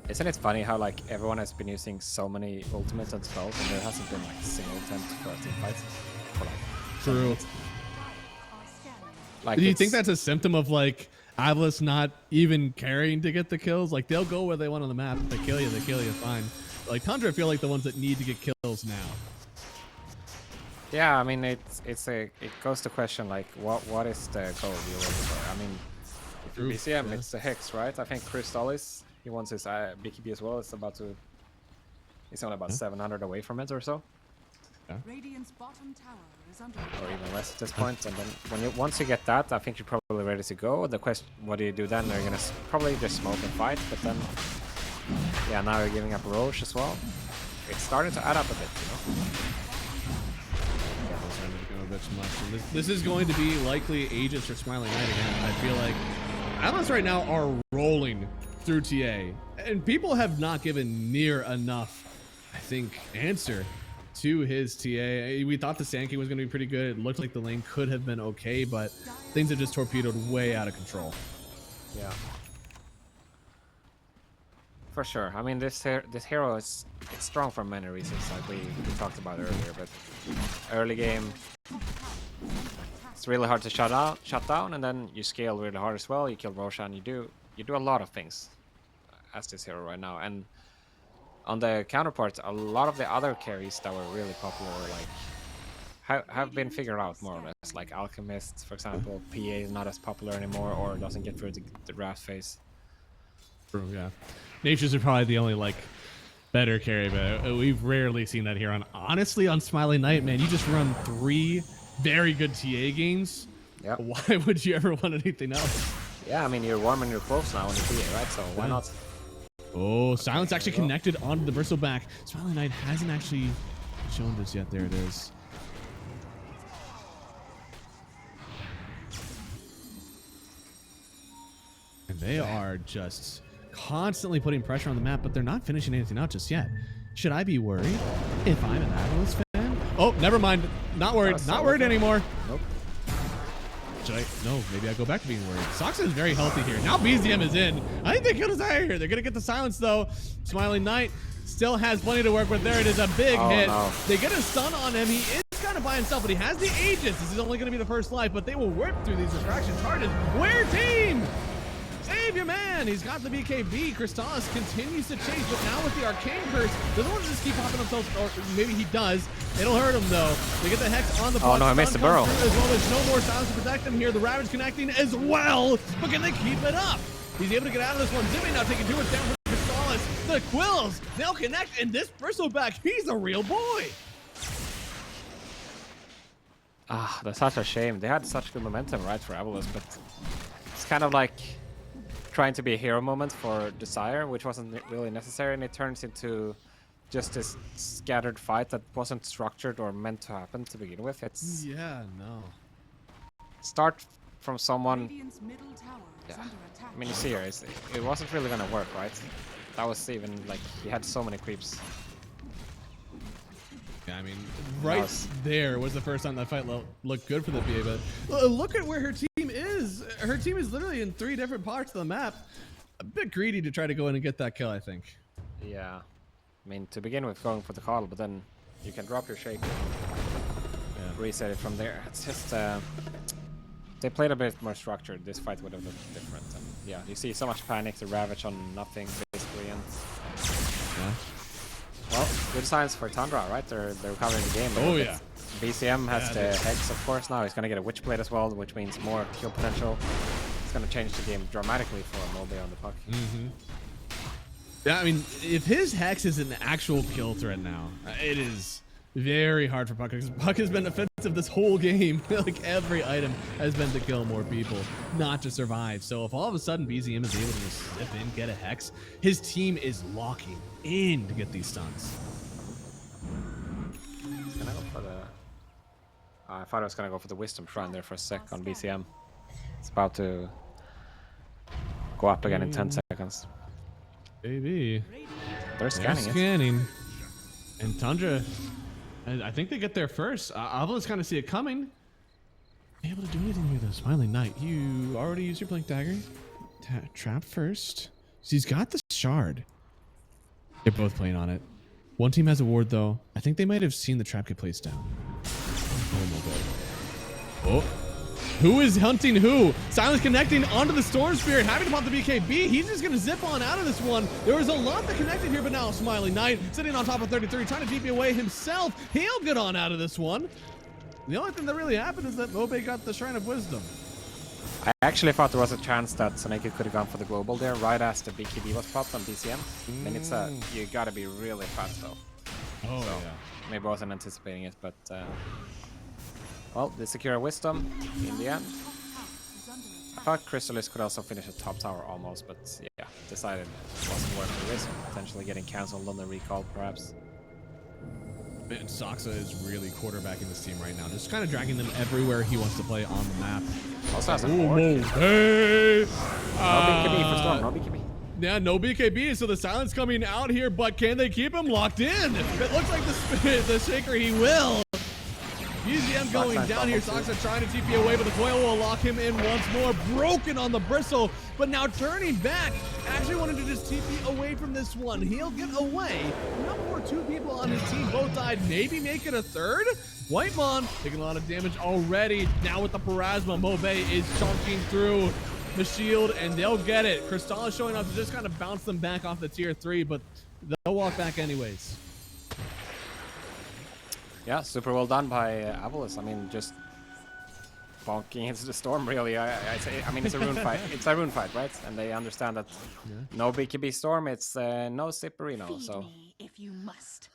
Isn't it funny how like everyone has been using so many ultimates and spells and there hasn't been like a single attempt for a team fight for like True. Like, do you think that's a symptom of like Avalus not even caring to get the kills? Like they'll go where they want on the map. If they kill you, fine. Like Tundra feel like the ones that need to get kills now. Yeah, I mean it goes to question like what is the goal you're waiting for? I mean, if you're BCM, it's the Hex, right? I think Crystallis, he wants his BKB as well. He's only about 700 away from it or so. Radiant's bottom tower is under Or even less at this point. And then once you get that, I think you're probably ready to go. The question, what do you do then? You're gonna probably just smoke and fight, but then yeah, now you're giving up Roche as well. It's starting to add up a bit, you know. This is going to be likely Aegis or Smiling Knight again. I feel like Avalus right now are rolling through TA, and people have not given near enough, I think, answer to his TA. We thought the Sand King was going to be pretty good. It looked like the lane could have been okay, but things have just torpedoed way out of control. Yeah. For sure. I mean, this hero it's strong for many reasons, like we talked about earlier. But early game, it's really hard to shut down, and then you scale really hard as well. You kill Roshan. You do a lot of things as this hero right now. And on the counterparts, a lot of the other carries that were really popular, like have been figured out more or less. Like Alchemist, for example, PA is not as popular anymore, or doesn't get through the draft phase. True, yeah. Nature's are probably the only like better carry, but we've rarely seen that here. Honestly, on Smiling Knight, man, you just run 3 very good TA games. Yeah. Why would you ever want anything else? Yeah, I mean, you're warming your clothes now on the TA, right? So why not? Oh, Silence actually connected onto the bristle back. Smiling Knight hasn't actually shown this yet. There it is. And they are just constantly putting pressure on the map, but they're not finishing anything out just yet. Should I be worried if I'm an Avalus fan? Oh, never mind. Not worried. Not worried anymore. Nope. Should I? No, maybe I go back to being worried. Sox is very healthy here. Now BZM is in. I think they killed us out of here. They're going to get the silence, though. Smiling Knight still has plenty to work with. There it is, a big hit. No. They get a stun on him. He is kind of by himself, but he has the Aegis. This is only going to be the first life, but they will work through these distraction charges. Where team? Save your man! He's got the BKB. Crystallis continues to chase, but now with the Arcane Curse, doesn't want to just keep popping themselves, or maybe he does. It'll hurt him though. They get the Hex on the block. Oh no, I missed the burrow. As well, there's no more silence to protect them here. The Ravage connecting as well, but can they keep it up? He's able to get out of this one. Zimmy now taking too much down from Crystallis. The Quills, they'll connect, and this bristleback, he's a real boy. Ah, that's such a shame. They had such good momentum, right, for Avalus, but it's kind of like trying to be a hero moment for Desire, which wasn't really necessary, and it turns into just this scattered fight that wasn't structured or meant to happen to begin with. It's start from someone. Radiant's middle tower is under attack. I mean, you see here, it wasn't really gonna work, right? That was even like he had so many creeps. Yeah, I mean, right there was the first time that fight looked good for the BA, but look at where her team is. Her team is literally in 3 different parts of the map. A bit greedy to try to go in and get that kill, I think. Yeah. I mean, to begin with, going for the call, but then you can drop your shake and reset it from there. It's just, they played a bit more structured. This fight would have been different. And yeah, you see so much panic, the Ravage on nothing, basically, and well, good signs for Tundra, right? They're recovering the game. Oh yeah. BCM has the Hex, of course. Now he's gonna get a Witchblade as well, which means more kill potential. It's gonna change the game dramatically for Moay on the puck. Yeah, I mean, if his Hex is an actual kill threat now, it is Very hard for Puck because Puck has been offensive this whole game. Like every item has been to kill more people, not to survive. So if all of a sudden BZM is able to just slip in, get a hex, his team is locking in to get these stuns. He's gonna go for the. I thought I was gonna go for the Wisdom Shrine there for a sec on BCM. It's about to go up again in 10 seconds. Maybe. They're scanning it. Scanning. And Tundra, I think they get there first. Avalus kind of see it coming. Able to do anything here though. Smiling Knight, you already used your Blink Dagger. Trap first. So he's got the shard. They're both playing on it. One team has a ward though. I think they might have seen the trap get placed down. Oh my god. Oh. Who is hunting who? Silence connecting onto the Storm Spirit, having to pop the BKB. He's just gonna zip on out of this one. There was a lot that connected here, but now Smiling Knight sitting on top of 33, trying to TP away himself. He'll get on out of this one. The only thing that really happened is that Moay got the Shrine of Wisdom. I actually thought there was a chance that Soneki could have gone for the global there right as the BKB was popped on BCM. And it's you gotta be really fast though. Oh so yeah. Maybe I wasn't anticipating it, but well, they secure a Wisdom in the end. I thought Chrysalis could also finish a top tower almost, but yeah, decided it wasn't worth the risk. Potentially getting cancelled on the recall, perhaps. And Saksa is really quarterbacking this team right now, just kind of dragging them everywhere he wants to play on the map. Also has an orc. Hey! No BKB for Storm, no BKB. Yeah, no BKB, so the silence coming out here, but can they keep him locked in? It looks like the Shaker, he will. BZM going down here. Saksa trying to TP away, but the coil will lock him in once more. Broken on the bristle, but now turning back. Actually wanted to just TP away from this one. He'll get away. No more 2 people on his team. Both died. Maybe make it a third. Whitemon taking a lot of damage already. Now with the Parasma, Moay is chunking through the shield, and they'll get it. Crystal is showing up to just kind of bounce them back off the tier 3, but they'll walk back anyways. Yeah, super well done by Avalus. I mean, just bonking into the storm, really. I mean, it's a rune fight. It's a rune fight, right? And they understand that no BKB storm, it's no Sipperino. So, if you must.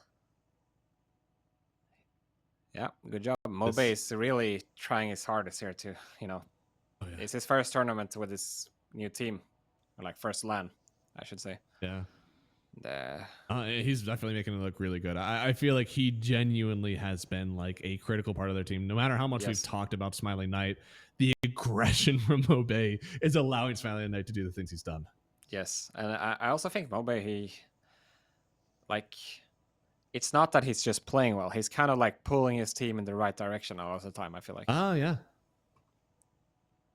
Yeah, good job. Moay is really trying his hardest here to, it's his first tournament with his new team, or like first LAN, I should say. Yeah. He's definitely making it look really good. I feel like he genuinely has been like a critical part of their team. No matter how much we've talked about Smiling Knight, the aggression from Moay is allowing Smiling Knight to do the things he's done. Yes, and I also think Moay, it's not that he's just playing well. He's kind of like pulling his team in the right direction all of the time, I feel like. Oh, yeah.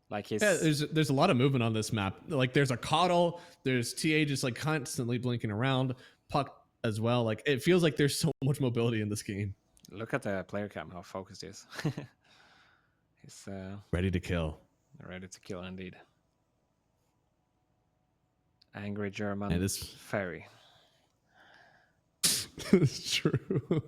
Like he's... Yeah, there's a lot of movement on this map. Like there's a Coddle, there's TA just like constantly blinking around, Puck as well. Like it feels like there's so much mobility in this game. Look at the player cam, how focused he is. He's ready to kill. Ready to kill indeed. Angry German fairy. It's true.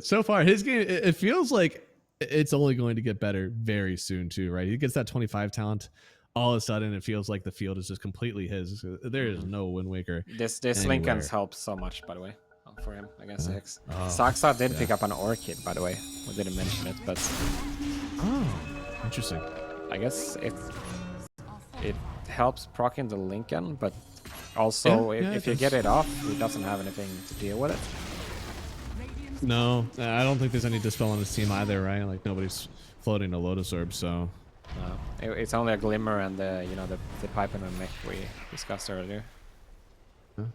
So far, his game, it feels like it's only going to get better very soon too, right? He gets that 25 talent. All of a sudden, it feels like the field is just completely his. There is no Wind Waker. This Lincoln's helps so much, by the way, for him against X. Saksa did pick up an Orchid, by the way. We didn't mention it, but... Oh, interesting. I guess it helps proccing the Lincoln, but also if you get it off, he doesn't have anything to deal with it. No, I don't think there's any Dispel on this team either, right? Like nobody's floating a Lotus Orb, so... No, it's only a Glimmer and the pipe and the mech we discussed earlier. Man.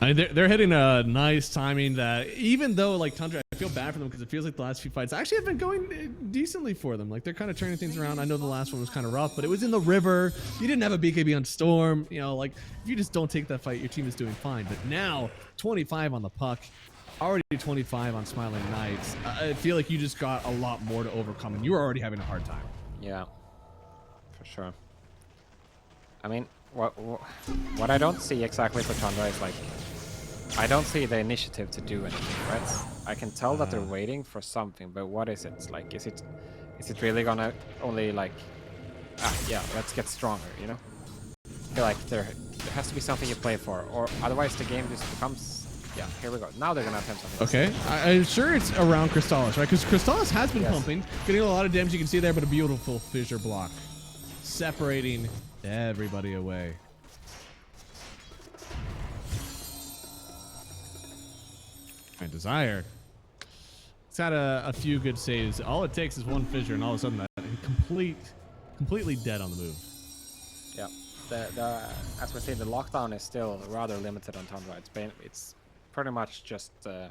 I mean, they're hitting a nice timing that even though like Tundra, I feel bad for them because it feels like the last few fights actually have been going decently for them. Like they're kind of turning things around. I know the last one was kind of rough, but it was in the river. You didn't have a BKB on Storm. Like if you just don't take that fight, your team is doing fine. But now 25 on the Puck, already 25 on Smiling Knights. I feel like you just got a lot more to overcome, and you were already having a hard time. Yeah, for sure. I mean, what I don't see exactly for Tundra is like, I don't see the initiative to do anything, right? I can tell that they're waiting for something, but what is it? Like, is it really gonna only like, yeah, let's get stronger, I feel like there has to be something you play for, or otherwise the game just becomes Yeah, here we go. Now they're gonna attempt something. Okay, I'm sure it's around Crystallis, right? Because Crystallis has been Yes. pumping, getting a lot of damage. You can see there, but a beautiful fissure block, separating everybody away. And Desire, it's had a few good saves. All it takes is one fissure, and all of a sudden, that completely dead on the move. Yeah, as we say, the lockdown is still rather limited on Tundra. It's pretty much just the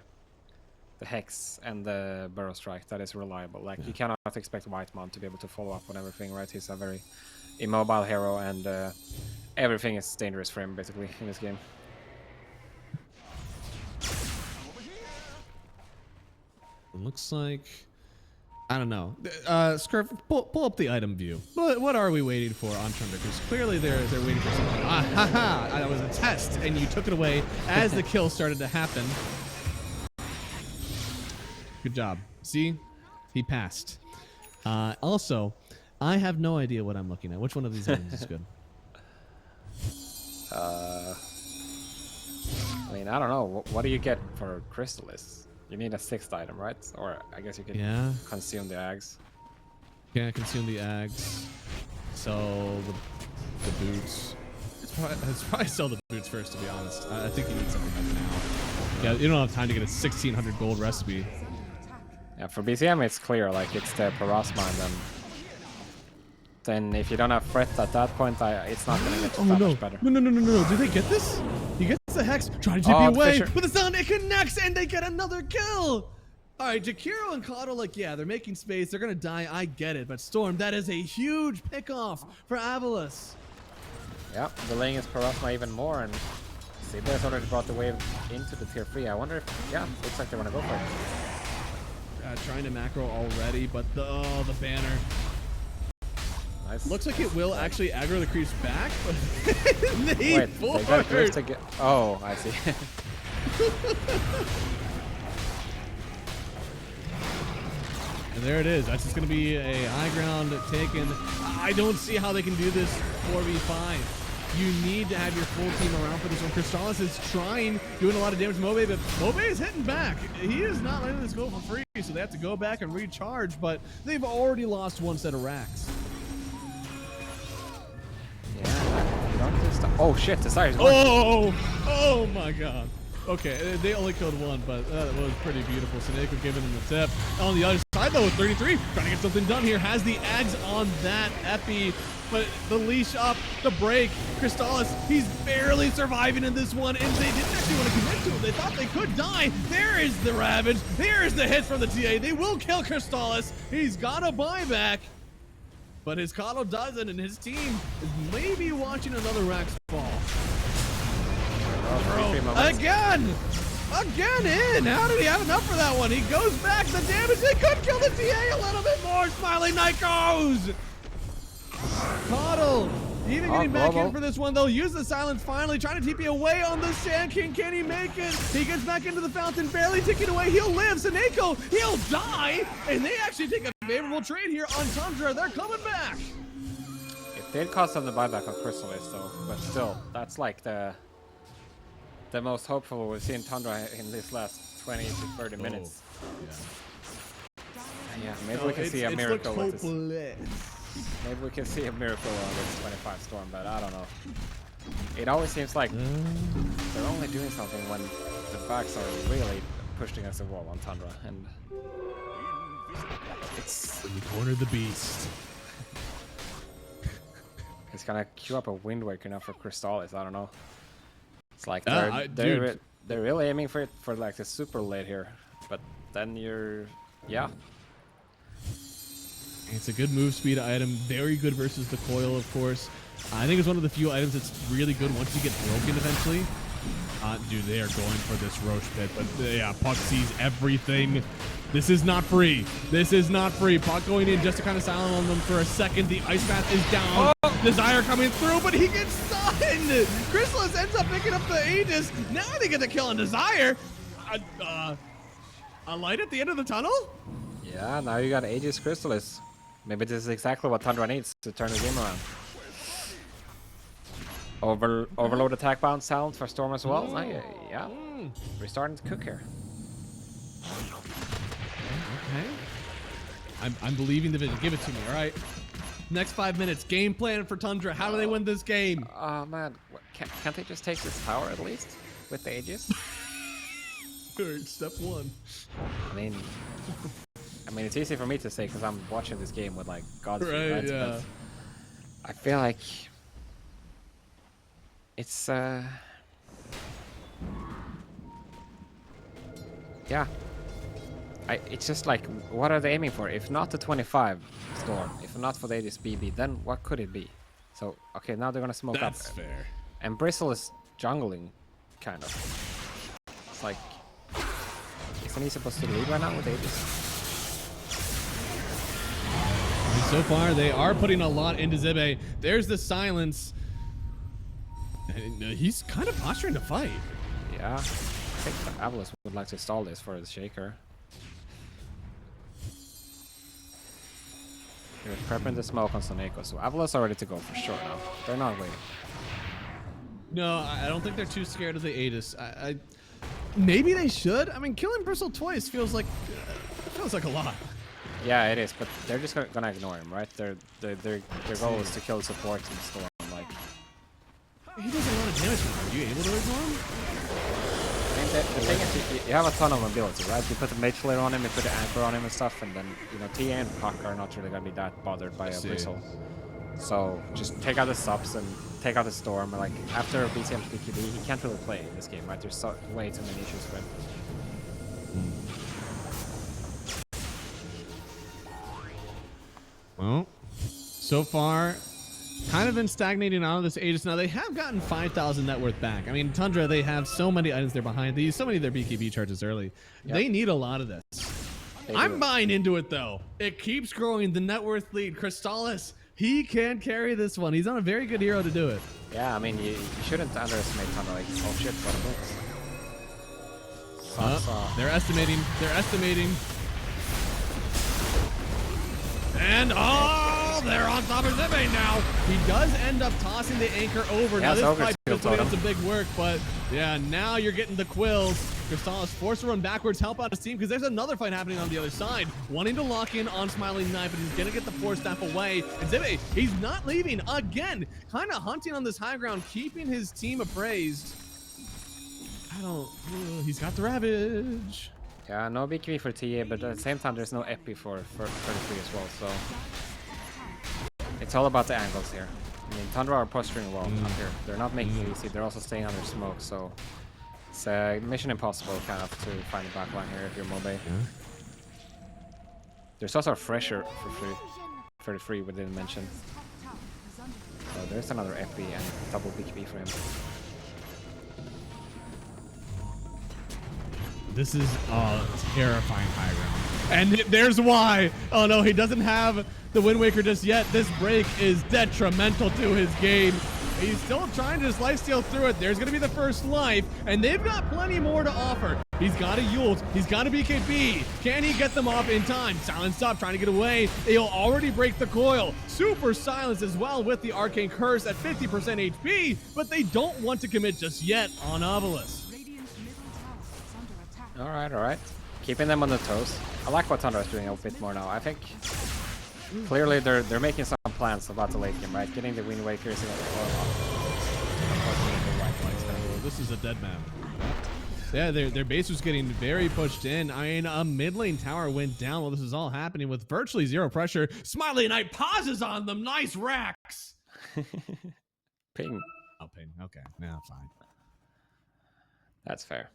Hex and the Burrow Strike that is reliable. Like, you cannot expect Whitemount to be able to follow up on everything, right? He's a very immobile hero, and everything is dangerous for him, basically, in this game. It looks like, I don't know. Scurf, pull up the item view. What are we waiting for on Tundra? Because clearly they're waiting for something. Ah, ha, ha. That was a test, and you took it away as the kill started to happen. Good job. See? He passed. Also, I have no idea what I'm looking at. Which one of these items is good? I mean, I don't know. What do you get for Crystallis? You need a 6th item, right? Or I guess you could consume the eggs. Yeah, consume the eggs. Sell the boots. It's probably sell the boots first, to be honest. I think you need something like now. Yeah, you don't have time to get a 1600 gold recipe. Yeah, for BCM it's clear, like it's the Parasma, and then if you don't have Fret at that point, it's not gonna get that much better. No. Do they get this? He gets the Hex, trying to TP away, Fisher. but the sound, it connects, and they get another kill! Alright, Jakiro and Kato, like, yeah, they're making space, they're gonna die, I get it, but Storm, that is a huge pick-off for Avalus. Yeah, delaying his Parasma even more, and Sibir's already brought the wave into the tier 3. I wonder if, looks like they wanna go for it. Trying to macro already, but the banner. Nice. Looks like it will actually aggro the creeps back, but they got drift to get. Oh, I see. And there it is. That's just going to be a high ground taken. I don't see how they can do this 4v5. You need to have your full team around for this one. Crystallis is trying, doing a lot of damage to Moay, but Moay is hitting back. He is not letting this go for free, so they have to go back and recharge, but they've already lost one set of racks. Oh shit, Desire's Oh my god. Okay, they only killed one, but that was pretty beautiful. Snake giving them the tip. On the other side, though, with 33, trying to get something done here. Has the Ags on that Epi, but the leash up, the break. Crystallis, he's barely surviving in this one, and they didn't actually want to commit to him. They thought they could die. There is the Ravage. There is the hit from the TA. They will kill Crystallis. He's got a buyback, but his Kato doesn't, and his team is maybe watching another Rax fall. Again in. How did he have enough for that one? He goes back. The damage, they could kill the TA a little bit more. Smiling Knight goes. Coddle even getting back in for this one. They'll use the silence finally, trying to TP away on the Sand King. Can he make it? He gets back into the fountain, barely ticking away. He'll live. Seneko, he'll die. And they actually take a favorable trade here on Tundra. They're coming back. It did cost them the buyback on Crystallis, though, but still, that's like the most hopeful we've seen Tundra in this last 20 to 30 minutes. Yeah, maybe we can see a miracle with this. Maybe we can see a miracle on this 25 Storm, but I don't know. It always seems like they're only doing something when the backs are really pushed against the wall on Tundra, and it's... When you corner the beast. It's gonna queue up a Wind Waker now for Crystallis, I don't know. It's like they're really aiming for it for like the super late here, but then you're It's a good move speed item, very good versus the coil, of course. I think it's one of the few items that's really good once you get broken eventually. Dude, they are going for this Roche pit, but yeah, Puck sees everything. This is not free. This is not free. Puck going in just to kind of silent on them for a second. The Ice Bath is down. Desire coming through, but he gets stunned. Crystallis ends up picking up the Aegis. Now they get the kill on Desire. A light at the end of the tunnel? Yeah, now you got Aegis Crystallis. Maybe this is exactly what Tundra needs to turn the game around. Overload attack bounce talent for Storm as well. Yeah, we're starting to cook here. Okay. I'm believing the vision. Give it to me, all right? Next 5 minutes. Game plan for Tundra. How do they win this game? Oh man, can't they just take this tower at least with the Aegis? Step one. I mean, it's easy for me to say because I'm watching this game with like God's Right, right? yeah. But I feel like it's yeah. It's just like, what are they aiming for? If not the 25 Storm, if not for the Aegis BB, then what could it be? So, okay, now they're gonna smoke That's up. fair. And Bristle is jungling, kind of. It's like, isn't he supposed to lead right now with Aegis? And so far, they are putting a lot into Zibe. There's the silence. And he's kind of posturing to fight. Yeah, I think Avalus would like to stall this for the Shaker. They're prepping the smoke on Soneko, so Avalus are ready to go for sure now. They're not waiting. No, I don't think they're too scared of the Aegis. Maybe they should. I mean, killing Bristle twice feels like a lot. Yeah, it is, but they're just gonna ignore him, right? Their goal is to kill support and Storm. Like, he does a lot of damage. Are you able to ignore him? I mean, the thing is, you have a ton of mobility, right? You put the Mage Flare on him, you put the Anchor on him and stuff, and then, you know, TA and Puck are not really gonna be that bothered by a Bristle. So just take out the subs and take out the Storm. Like, after BCM PQB, he can't really play in this game, right? There's way too many issues with him. Well, so far, kind of been stagnating out of this Aegis. Now, they have gotten 5,000 net worth back. I mean, Tundra, they have so many items they're behind. They use so many of their BKB charges early. Yep. They need a lot of this. I'm buying into it, though. It keeps growing. The net worth lead. Crystallis, he can carry this one. He's on a very good hero to do it. Yeah, I mean, you shouldn't underestimate Tundra. Like, oh shit, what a mix. They're estimating. They're estimating. And they're on top of Zibe now. He does end up tossing the anchor over. Yeah, now this fight is putting up some big work, but yeah, now you're getting the quills. Crystallis forced to run backwards, help out his team, because there's another fight happening on the other side. Wanting to lock in on Smiling Knight, but he's gonna get the Force Staff away. And Zibe, he's not leaving again. Kind of hunting on this high ground, keeping his team appraised. He's got the Ravage. Yeah, no BKB for TA, but at the same time, there's no epi for 33 as well, so it's all about the angles here. I mean, Tundra are posturing well up here. They're not making it easy. They're also staying under smoke, so it's mission impossible kind of to find the backline here if you're Moay. Yeah. There's also a Fresher for free we didn't mention. So there's another epi and double BKB for him. This is a terrifying high ground. And there's why. Oh no, he doesn't have the Wind Waker just yet. This break is detrimental to his game. He's still trying to just lifesteal through it. There's going to be the first life, and they've got plenty more to offer. He's got a Yules. He's got a BKB. Can he get them off in time? Silence up, trying to get away. They'll already break the coil. Super Silence as well with the Arcane Curse at 50% HP, but they don't want to commit just yet on Avalus. All right. Keeping them on the toes. I like what Tundra is doing a bit more now. I think clearly they're making some plans about the late game, right? Getting the Wind Wakers in the This is a dead map. Yeah, their base was getting very pushed in. I mean, a mid lane tower went down while this is all happening with virtually zero pressure. Smiley Knight pauses on them. Nice racks. Ping. Oh, ping. Okay, now fine. That's fair.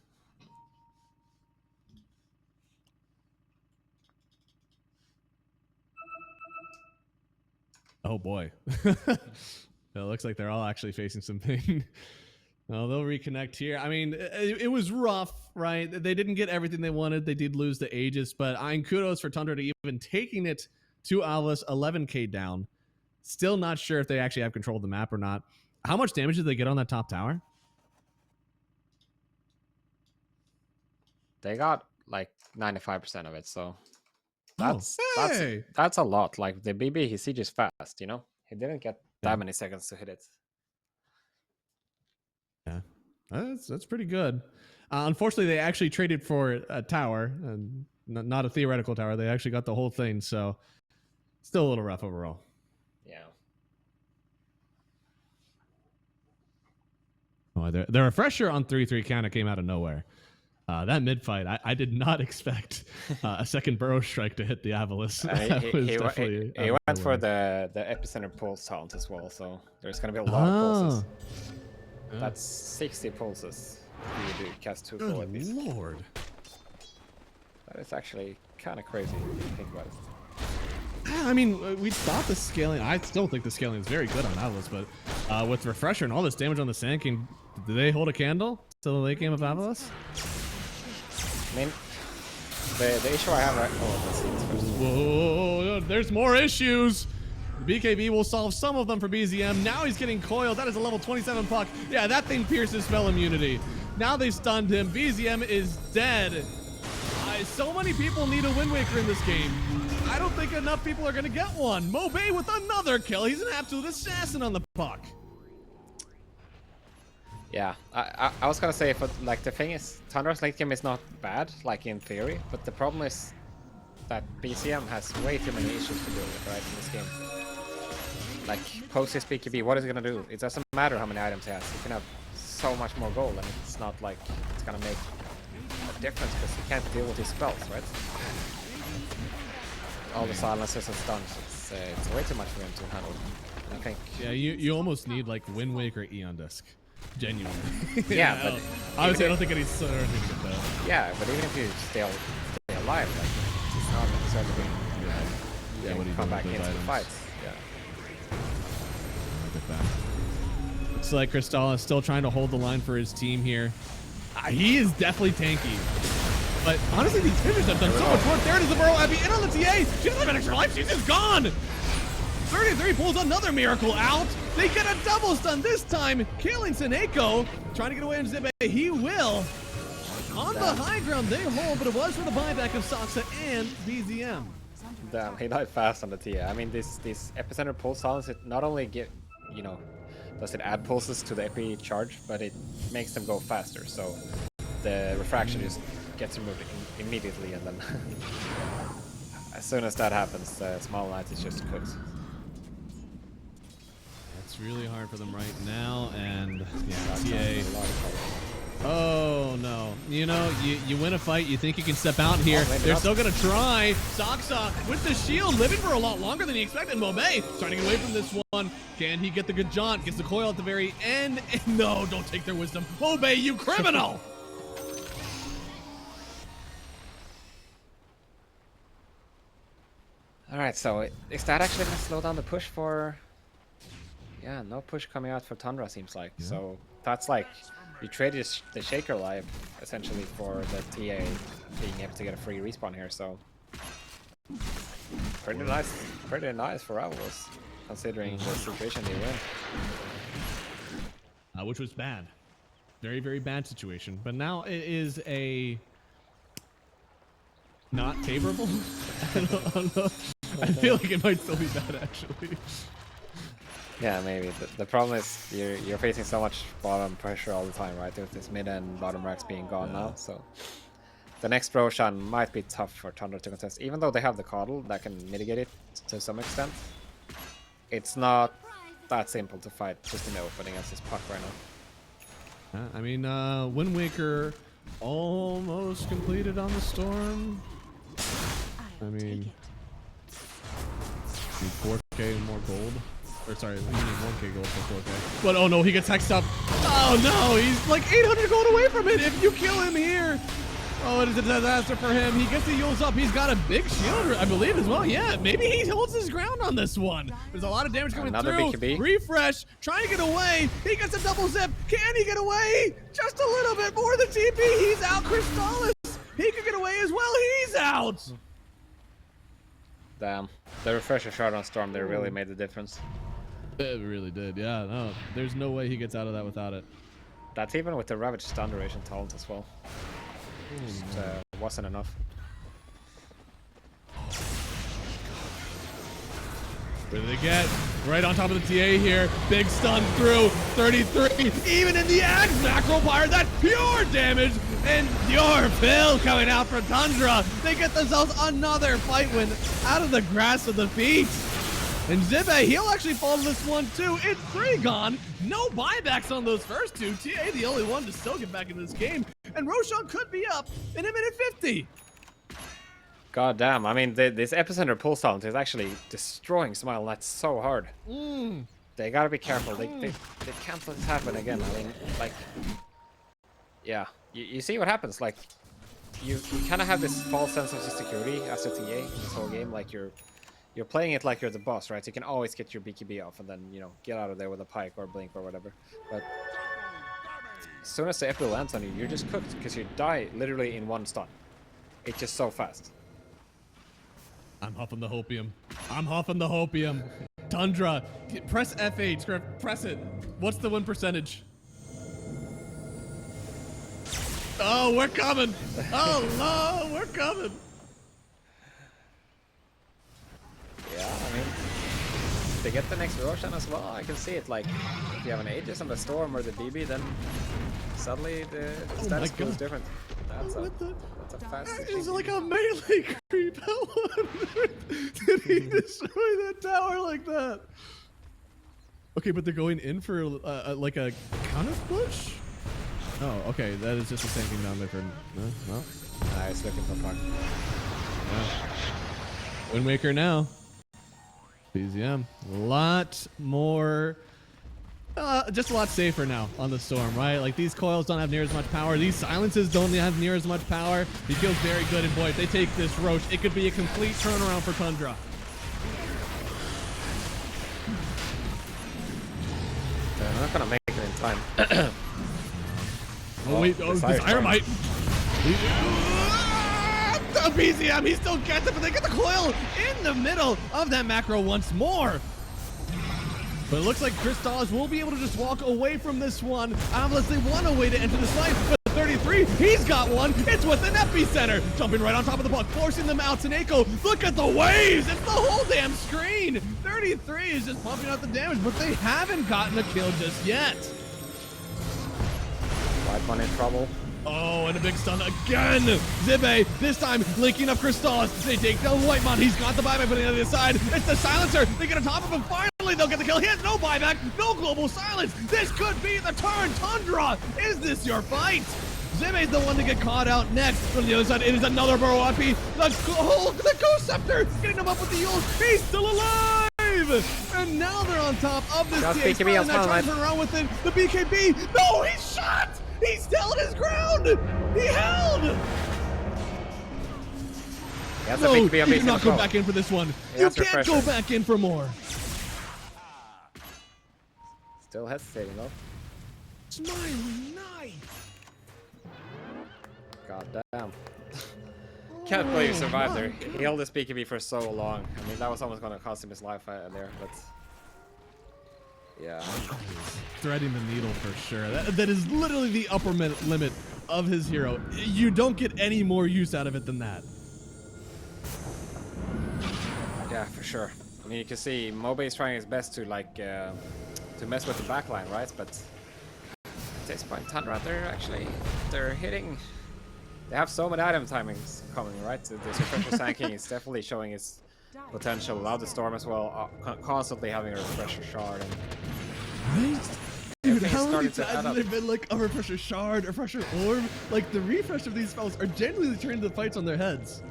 Oh boy. It looks like they're all actually facing some pain. Well, they'll reconnect here. I mean, it was rough, right? They didn't get everything they wanted. They did lose the Aegis, but kudos for Tundra to even taking it to Avalus, 11k down. Still not sure if they actually have control of the map or not. How much damage did they get on that top tower? They got like 95% of it, so that's a lot. Like the BB, he sieges fast, you know? He didn't get that many seconds to hit it. That's pretty good. Unfortunately, they actually traded for a tower, and not a theoretical tower. They actually got the whole thing, so still a little rough overall. Yeah. Oh, the refresher on 3-3 kind of came out of nowhere. That mid fight, I did not expect a second burrow strike to hit the Avalus. He went for the epicenter pulse talent as well, so there's gonna be a lot of pulses. Yeah. That's 60 pulses. You do cast 2 Good full at least. lord. That is actually kind of crazy if you think about it. I mean, we thought the scaling. I still think the scaling is very good on Avalus, but with refresher and all this damage on the Sand King, do they hold a candle to the late game of Avalus? I mean, the issue I have right. Oh, let's see this first. Whoa, there's more issues. The BKB will solve some of them for BZM. Now he's getting coiled. That is a level 27 puck. Yeah, that thing pierces spell immunity. Now they stunned him. BZM is dead. So many people need a Wind Waker in this game. I don't think enough people are going to get one. Moay with another kill. He's an absolute assassin on the puck. Yeah, I was gonna say, but like the thing is, Tundra's late game is not bad, like in theory, but the problem is that BCM has way too many issues to deal with, right, in this game. Like, post his BKB, what is he gonna do? It doesn't matter how many items he has. He can have so much more gold, and it's not like it's gonna make a difference because he can't deal with his spells, right? All the silences and stuns, it's way too much for him to handle, I think. Yeah, you almost need like Wind Waker Eon Disc. Genuinely. Yeah, but obviously I don't think any Southern going to get that. Yeah, but even if you stay alive, like it's not necessarily going to come back into the fights. Yeah. Look at that. Looks like Crystal is still trying to hold the line for his team here. He is definitely tanky. But honestly, these finishes have done so much work. There it is, the Burrow Abby in on the TA. She doesn't have an extra life. She's just gone. 33 pulls another miracle out. They get a double stun this time, killing Seneko. Trying to get away from Zibe. He will. On the high ground, they hold, but it was for the buyback of Saksa and BZM. Damn, he died fast on the TA. I mean, this epicenter pulse silence, it not only does it add pulses to the epi charge, but it makes them go faster. So the refraction just gets removed immediately, and then as soon as that happens, the small knight is just cooked. It's really hard for them right now, and yeah, TA. Oh no! You know, you win a fight, you think you can step out here. They're still gonna try. Saksa with the shield, living for a lot longer than he expected. Moay trying to get away from this one. Can he get the good jaunt? Gets the coil at the very end. And no, don't take their wisdom. Moay, you criminal! All right, so is that actually gonna slow down the push for? Yeah, no push coming out for Tundra seems like. Yeah. So that's like you traded the Shaker life essentially for the TA being able to get a free respawn here. So pretty nice for Avalus considering the situation they were in. Which was bad, very very bad situation. But now it is a not favorable. I don't know. I feel like it might still be bad actually. Yeah, maybe. The problem is you're facing so much bottom pressure all the time, right? With this mid and bottom racks being gone now, so the next Roshan might be tough for Tundra to contest. Even though they have the Coddle that can mitigate it to some extent, it's not that simple to fight just in the opening as this puck right now. I mean, Wind Waker almost completed on the Storm. I mean, 4K and more gold. Or sorry, we need 1K gold for 4K. But oh no, he gets hexed up. Oh no, he's like 800 gold away from it. If you kill him here, oh, it is a disaster for him. He gets the Yules up. He's got a big shield, I believe, as well. Yeah, maybe he holds his ground on this one. There's a lot of damage coming through. BKB. Refresh, trying to get away. He gets a double zip. Can he get away? Just a little bit more than TP. He's out. Crystallis, he could get away as well. He's out. Damn, the refresher shard on Storm, they really made the difference. It really did, yeah. No, there's no way he gets out of that without it. That's even with the Ravage stun duration talent as well. Just wasn't enough. What do they get? Right on top of the TA here. Big stun through. 33. Even in the Axe, Macro Pyre, that's pure damage. And pure fill coming out for Tundra. They get themselves another fight win out of the grass of the beat. And Zibe, he'll actually fall to this one too. It's 3 gone. No buybacks on those first 2. TA the only one to still get back into this game. And Roshan could be up in a minute 50. God damn, I mean, this Epicenter pull sound is actually destroying Smile. That's so hard. They gotta be careful. They can't let this happen again. I mean, like, yeah, you see what happens. Like, you kind of have this false sense of security as a TA in this whole game. Like, you're playing it like you're the boss, right? So you can always get your BKB off and then, you know, get out of there with a pike or blink or whatever. But as soon as the Epi lands on you, you're just cooked because you die literally in 1 stun. It's just so fast. I'm huffing the hopium. I'm huffing the hopium. Tundra, press F8, Griff, press it. What's the win percentage? Oh, we're coming. Oh, no, we're coming. Yeah, I mean, they get the next Roshan as well. I can see it. Like, if you have an Aegis on the Storm or the BB, then suddenly the status quo is different. That's a fast. That is like a melee creep. How on earth did he destroy that tower like that? Okay, but they're going in for like a counter push? Oh, okay. That is just the same thing down there for... No. Nice looking for fun. Yeah. Wind Waker now. BZM. A lot more... just a lot safer now on the Storm, right? Like, these coils don't have near as much power. These silences don't have near as much power. He feels very good, and boy, if they take this Roche, it could be a complete turnaround for Tundra. They're not gonna make it in time. Oh, wait, Dynamite. The BZM, he still gets it, but they get the coil in the middle of that macro once more. But it looks like Crystals will be able to just walk away from this one. Avalus, they want a way to enter this fight, but 33, he's got one. It's with an epicenter. Jumping right on top of the puck, forcing them out. Taneko, look at the waves. It's the whole damn screen. 33 is just pumping out the damage, but they haven't gotten a kill just yet. White one in trouble. Oh, and a big stun again. Zibe, this time linking up Crystals. They take down Whitemon. He's got the buyback, but on the other side, it's the silencer. They get on top of him. Finally, they'll get the kill. He has no buyback, no global silence. This could be the turn. Tundra, is this your fight? Zibe's the one to get caught out next. From the other side, it is another Burrow IP. The Ghost Scepter getting him up with the Yules. He's still alive. And now they're on top of this BKB, TX. Trying to turn around with it. The BKB. No, he's shot. He's held his ground! He held! No, you cannot go back in for this one. You can't go back in for more. Still hesitating though. Smiling nice. God damn. Can't believe you survived there. He held his BKB for so long. I mean, that was almost going to cost him his life there, but... yeah. Threading the needle for sure. That is literally the upper limit of his hero. You don't get any more use out of it than that. Yeah, for sure. I mean, you can see Moay is trying his best to like to mess with the backline, right? But at this point, Tundra, they're hitting. They have so many item timings coming, right? So this refresher Sand is definitely showing its potential. Allow the Storm as well, constantly having a refresher shard. And right? Dude, how many times have there been like a refresher shard, a refresher orb? Like the refresh of these spells are genuinely turning the fights on their heads.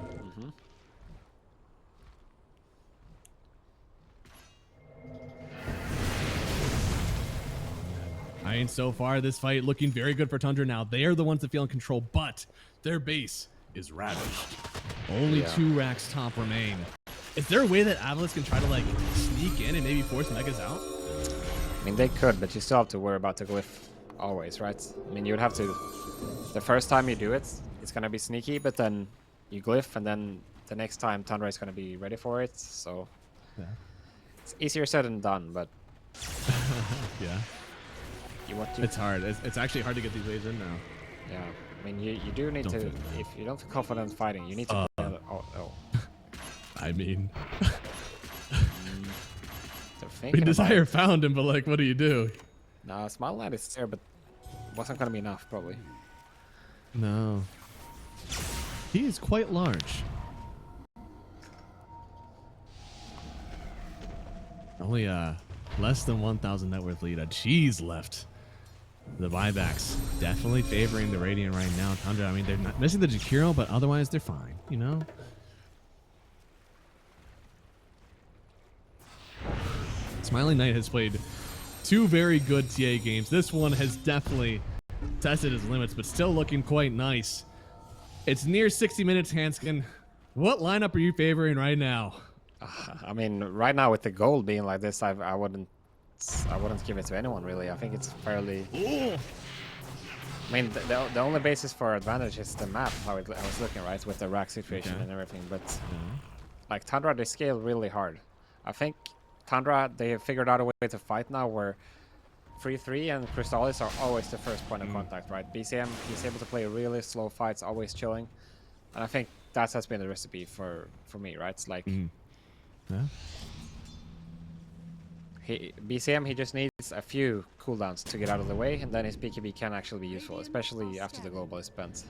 I mean, so far this fight looking very good for Tundra now. They are the ones that feel in control, but their base is ravaged. Only 2 racks top remain. Is there a way that Avalus can try to like sneak in and maybe force Megas out? I mean, they could, but you still have to worry about the glyph always, right? I mean, you would have to... The first time you do it, it's going to be sneaky, but then you glyph, and then the next time Tundra is going to be ready for it, so... yeah. It's easier said than done, but... yeah. It's hard. It's actually hard to get these waves in now. Yeah. I mean, you do need to... If you don't feel confident fighting, you need to... I mean... thinking about Desire it. found him, but like, what do you do? No, Smile Knight is there, but wasn't gonna be enough probably. No. He is quite large. Only less than 1,000 net worth lead. A cheese left. The buybacks definitely favoring the Radiant right now. Tundra, I mean, they're not missing the Jakiro, but otherwise they're fine, you know? Smiling Knight has played 2 very good TA games. This one has definitely tested his limits, but still looking quite nice. It's near 60 minutes, Hanskin. What lineup are you favoring right now? I mean, right now with the gold being like this, I wouldn't give it to anyone really. I think it's fairly. Ooh. I mean, the only basis for advantage is the map, how I was looking, right, with the rack situation and everything. But like Tundra, they scale really hard. I think Tundra, they have figured out a way to fight now where 3-3 and Crystallis are always the first point of contact, right? BCM, he's able to play really slow fights, always chilling, and I think that has been the recipe for me, right? It's like. Yeah. BCM, he just needs a few cooldowns to get out of the way, and then his BKB can actually be useful, especially after the global is spent.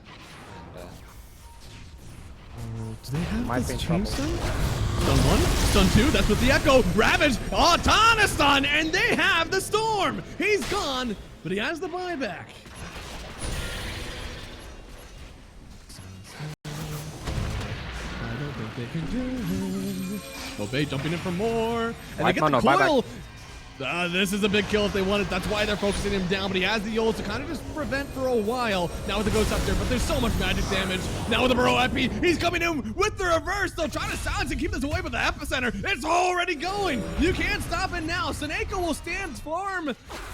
And, do they have might be in trouble. Stun 1, stun 2, that's with the Echo. Ravage, ton of stun, and they have the Storm. He's gone, but he has the buyback. I don't think they can do it. Moay jumping in for more, and they get the coil. This is a big kill if they want it. That's why they're focusing him down, but he has the ult to kind of just prevent for a while. Now with the Ghost Scepter, but there's so much magic damage. Now with the Burrow Epi, he's coming in with the reverse. They'll try to silence and keep this away, but the epicenter, it's already going. You can't stop it now. Seneko will stand firm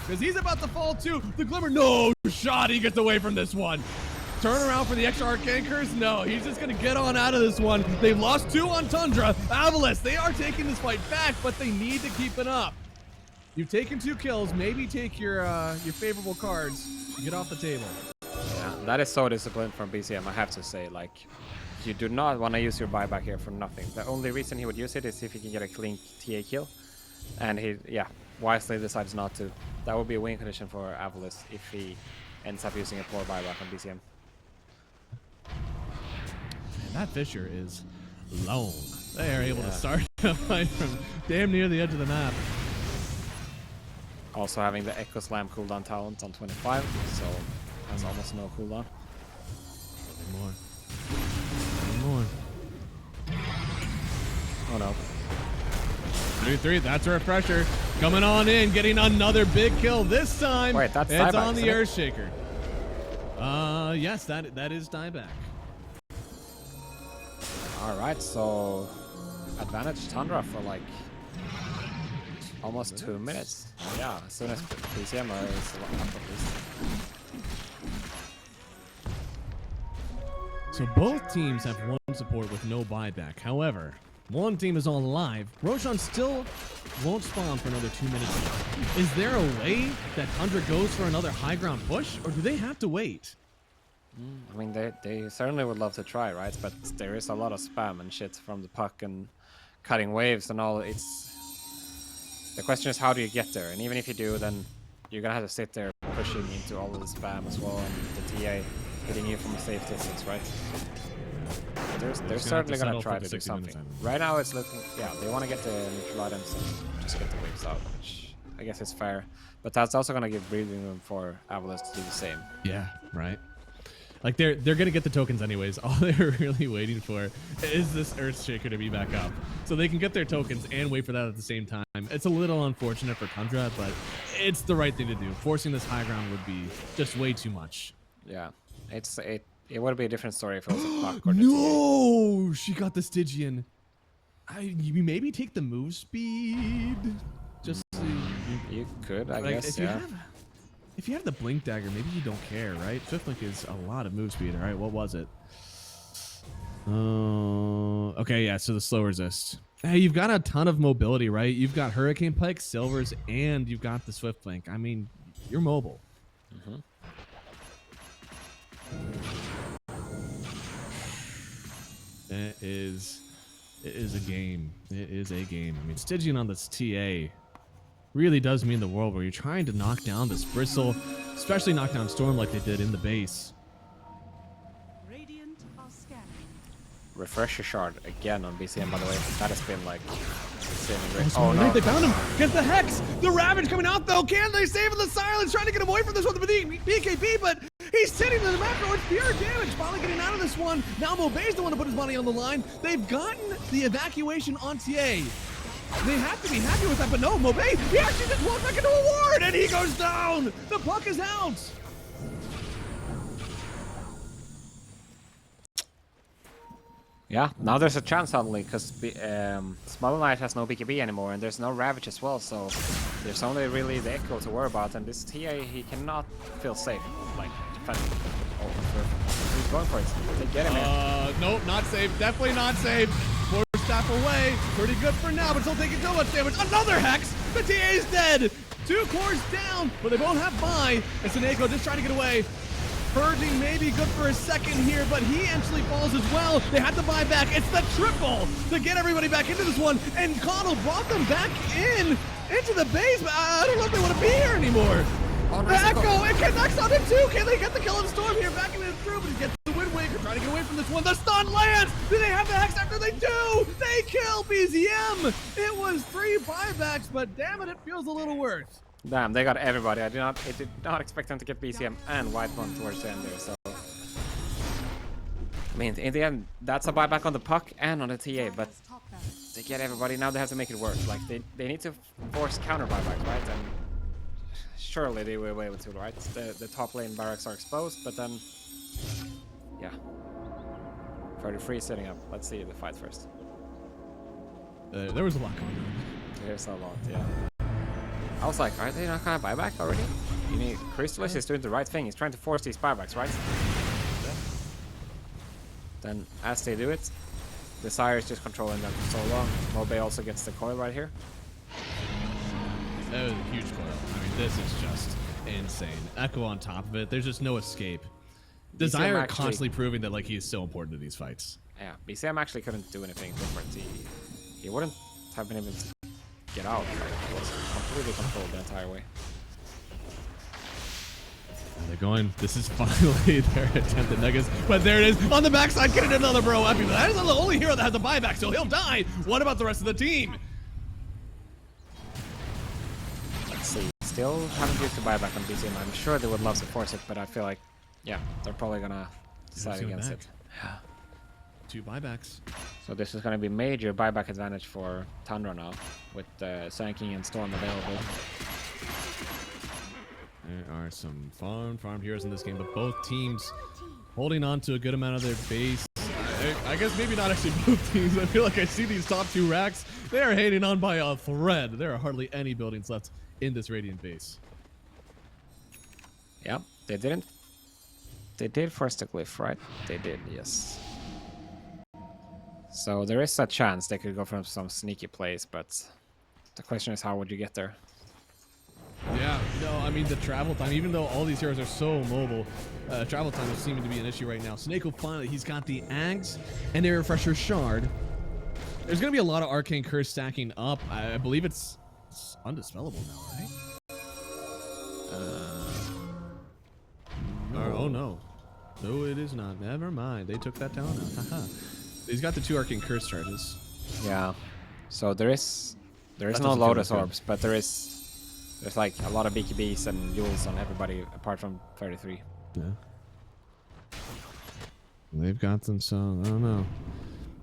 because he's about to fall too. The Glimmer, no shot. He gets away from this one. Turn around for the extra Arcane Curse? No, he's just going to get on out of this one. They've lost 2 on Tundra. Avalus, they are taking this fight back, but they need to keep it up. You've taken 2 kills. Maybe take your favorable cards and get off the table. Yeah, that is so disciplined from BCM, I have to say. Like, you do not want to use your buyback here for nothing. The only reason he would use it is if he can get a clean TA kill. And he, wisely decides not to. That would be a win condition for Avalus if he ends up using a poor buyback on BCM. That Fisher is long. They are able to start a fight from damn near the edge of the map. Also having the Echo Slam cooldown talent on 25, so that's almost no cooldown. More. More. Oh no. 3-3, that's a refresher. Coming on in, getting another big kill this time. Wait, that's it's dieback, on the isn't it? Earthshaker. Yes, that is dieback. Alright, so advantage Tundra for like almost 2 minutes. Yeah, as soon as BCM is up at least. So both teams have 1 support with no buyback. However, one team is on live. Roshan still won't spawn for another 2 minutes. Is there a way that Tundra goes for another high ground push, or do they have to wait? I mean, they certainly would love to try, right? But there is a lot of spam and shit from the puck and cutting waves and all. The question is, how do you get there? And even if you do, then you're gonna have to sit there pushing into all of the spam as well, and the TA hitting you from a safe distance, right? They're certainly gonna try to do something. Right now, it's looking, they want to get the neutral items and just get the waves out, which I guess is fair. But that's also gonna give breathing room for Avalus to do the same. Yeah, right. Like they're gonna get the tokens anyways. All they're really waiting for is this Earthshaker to be back up, so they can get their tokens and wait for that at the same time. It's a little unfortunate for Tundra, but it's the right thing to do. Forcing this high ground would be just way too much. Yeah, it would be a different story if it was a puck or the No, she got the Stygian. You maybe take the move speed. Just you could, I guess. If you have the Blink Dagger, maybe you don't care, right? Swiftblink is a lot of move speed. All right, what was it? Okay, yeah, so the slow resist. Hey, you've got a ton of mobility, right? You've got Hurricane Pike, Silvers, and you've got the Swiftblink. I mean, you're mobile. It is a game. It is a game. I mean, Stygian on this TA really does mean the world where you're trying to knock down this Bristle, especially knock down Storm like they did in the base. Radiant are scanning. Refresher shard again on BCM, by the way. That has been like Oh no, they found him. Gets the Hex. The Ravage coming out though. Can they save the Silence? Trying to get away from this one with the BKB, but he's sitting in the macro. It's pure damage. Finally getting out of this one. Now Moay's the one to put his money on the line. They've gotten the evacuation on TA. They have to be happy with that, but no, Moay, he actually just walked back into a ward and he goes down. The puck is out. Yeah, now there's a chance suddenly because Smother Knight has no BKB anymore and there's no Ravage as well, so there's only really the Echo to worry about, and this TA, he cannot feel safe, like, defending. He's going for it. They get him in. Nope, not safe. Definitely not safe. Force staff away. Pretty good for now, but still taking so much damage. Another Hex. The TA is dead. 2 cores down, but they both have buy. And Snako just trying to get away. Purging may be good for a second here, but he actually falls as well. They have to buy back. It's the triple to get everybody back into this one. And Connell brought them back into the base, but I don't know if they want to be here anymore. Oh, The Echo, it connects on it too. Can they get the kill on Storm here? Back into the group, but he gets the Wind Waker, trying to get away from this one. The stun lands. Do they have the Hex after they do? They kill BZM. It was 3 buybacks, but damn it, it feels a little worse. Damn, they got everybody. I did not expect them to get BCM and White one towards the end there, so. I mean, in the end, that's a buyback on the puck and on the TA, but they get everybody. Now they have to make it work. Like, they need to force counter buybacks, right? And surely they will be able to, right? The top lane barracks are exposed, but then, yeah. 33 setting up. Let's see the fight first. There was a lot going on. There's a lot, yeah. I was like, are they not gonna buyback already? You need Crystallis is doing the right thing. He's trying to force these buybacks, right? Then, as they do it, Desire is just controlling them for so long. Moay also gets the coil right here. That was a huge coil. I mean, this is just insane. Echo on top of it. There's just no escape. Desire actually, constantly proving that like he is so important to these fights. Yeah, BCM actually couldn't do anything different. He wouldn't have been able to get out. Like, he was completely controlled the entire way. They're going. This is finally their attempt at Nuggets, but there it is on the backside. Getting another bro epi. But that is not the only hero that has a buyback, so he'll die. What about the rest of the team? Let's see. Still haven't used the buyback on BCM. I'm sure they would love to force it, but I feel like, yeah, they're probably gonna decide against it. Yeah. 2 buybacks. So this is gonna be major buyback advantage for Tundra now, with Sand King and Storm available. There are some farmed heroes in this game, but both teams holding on to a good amount of their base. I guess maybe not actually both teams. I feel like I see these top 2 racks. They are hanging on by a thread. There are hardly any buildings left in this Radiant base. Yeah, they didn't. They did force the glyph, right? They did, yes. So there is a chance they could go from some sneaky plays, but the question is, how would you get there? Yeah, no, I mean the travel time, even though all these heroes are so mobile, travel time is seeming to be an issue right now. Snako finally, he's got the Ags and the Refresher Shard. There's going to be a lot of Arcane Curse stacking up. I believe it's undispellable now, right? Oh no. No, it is not. Never mind. They took that down now. Haha. He's got the 2 Arcane Curse charges. Yeah. So there is no Lotus Orbs, but there's like a lot of BKBs and Yules on everybody apart from 33. Yeah. They've got them, so I don't know.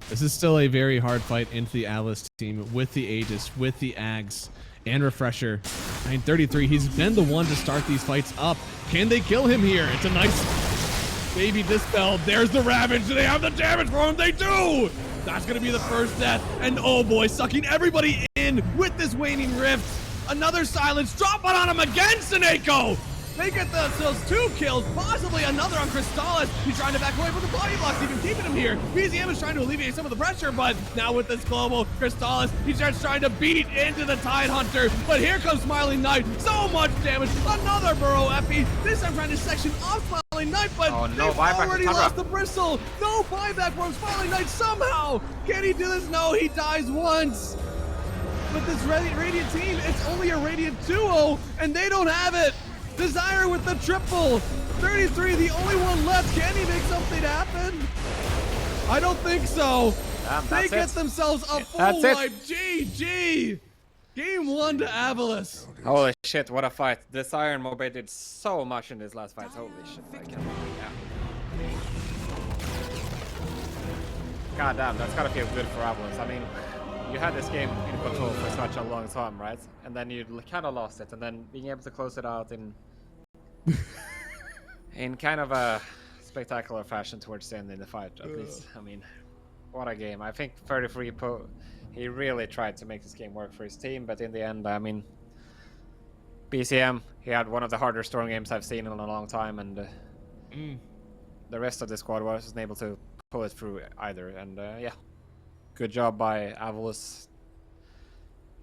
This is still a very hard fight into the Avalus team with the Aegis, with the Ags, and Refresher. 933, he's been the one to start these fights up. Can they kill him here? It's a nice baby dispel. There's the Ravage. Do they have the damage for him? They do! That's going to be the first death. And oh boy, sucking everybody in with this waning rift. Another silence. Drop it on him again, Snako! They get those 2 kills, possibly another on Crystallis. He's trying to back away from the body blocks, even keeping him here. BZM is trying to alleviate some of the pressure, but now with this global, Crystallis, he starts trying to beat into the Tide Hunter. But here comes Smiling Knight. So much damage. Another Burrow Epi. This time trying to section off Smiling Knight, but they've already lost the Bristle. No buyback from Smiling Knight somehow. Can he do this? No, he dies once. but this Radiant team, it's only a Radiant duo, and they don't have it. Desire with the triple. 33, the only one left. Can he make something happen? I don't think so. They get themselves a full wipe. GG. Game 1 to Avalus. Holy shit, what a fight. This Iron Moay did so much in this last fight. Holy shit. I can't God damn, that's gotta feel good for Avalus. I mean, you had this game in control for such a long time, right? And then you kind of lost it, and then being able to close it out in kind of a spectacular fashion towards the end in the fight, at least. I mean, what a game. I think 33 he really tried to make this game work for his team, but in the end, I mean, BCM, he had one of the harder storm games I've seen in a long time, and the rest of the squad wasn't able to pull it through either. And yeah, good job by Avalus.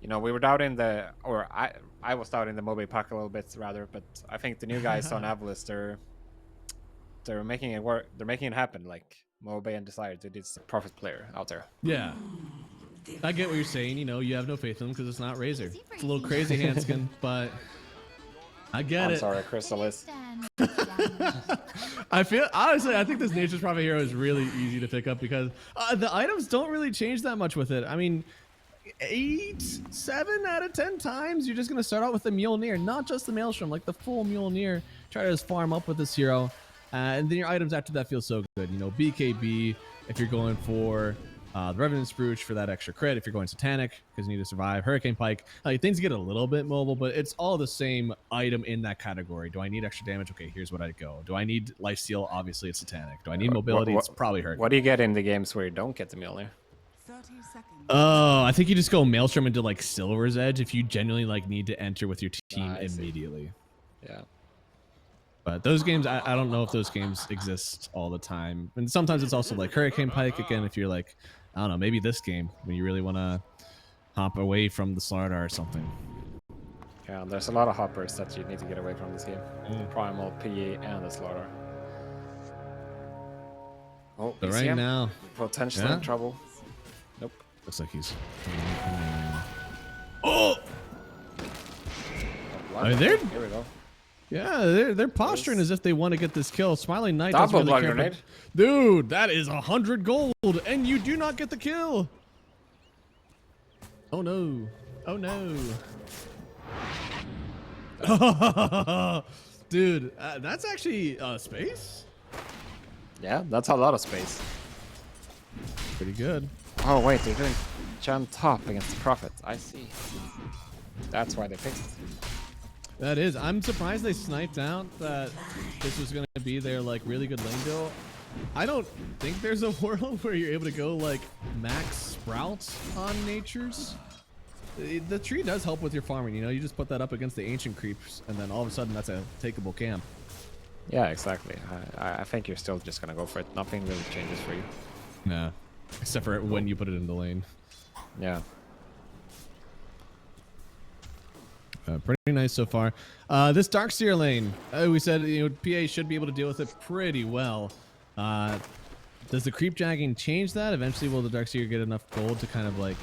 You know, we were doubting I was doubting the Moay pack a little bit rather, but I think the new guys on Avalus, they're making it work. They're making it happen. Like Moay and Desire, it's a perfect player out there. Yeah. I get what you're saying. You know, you have no faith in him because it's not Razor. It's a little crazy, Hanskin, but I get it. I'm sorry, Chrysalis. I feel, honestly, I think this Nature's Prophet hero is really easy to pick up because the items don't really change that much with it. I mean, 7 out of 10 times, you're just going to start out with the Mjolnir, not just the Maelstrom, like the full Mjolnir. Try to just farm up with this hero. And then your items after that feel so good. You know, BKB, if you're going for the Revenant Spruce for that extra crit, if you're going Satanic because you need to survive, Hurricane Pike, things get a little bit mobile, but it's all the same item in that category. Do I need extra damage? Okay, here's what I go. Do I need Lifesteal? Obviously it's Satanic. Do I need mobility? It's probably Hurricane. What do you get in the games where you don't get the Mjolnir? 30 seconds. Oh, I think you just go Maelstrom into like Silver's Edge if you genuinely like need to enter with your team immediately. Yeah. But those games, I don't know if those games exist all the time. And sometimes it's also like Hurricane Pike again, if you're like, I don't know, maybe this game when you really want to hop away from the Slardar or something. Yeah, there's a lot of hoppers that you need to get away from this game. Primal, PE, and the Slardar. Oh, but right now, potentially in trouble. Nope. Looks like he's. Oh! I mean, Here we go. Yeah, they're posturing as if they want to get this kill. Smiling Knight Double doesn't really care, grenade. dude, that is 100 gold, and you do not get the kill. Oh no! Oh no! Dude, that's actually space. Yeah, that's a lot of space. Pretty good. Oh wait, they're doing Chan top against the Prophet. I see. That's why they picked it. That is. I'm surprised they sniped out that this was going to be their like really good lane build. I don't think there's a world where you're able to go like max sprouts on natures. The tree does help with your farming. You know, you just put that up against the ancient creeps, and then all of a sudden that's a takeable camp. Yeah, exactly. I think you're still just gonna go for it. Nothing really changes for you. Nah, except for when you put it in the lane. Yeah. Pretty nice so far. This Darkseer lane, we said PA should be able to deal with it pretty well. Does the creep jagging change that? Eventually, will the Darkseer get enough gold to kind of like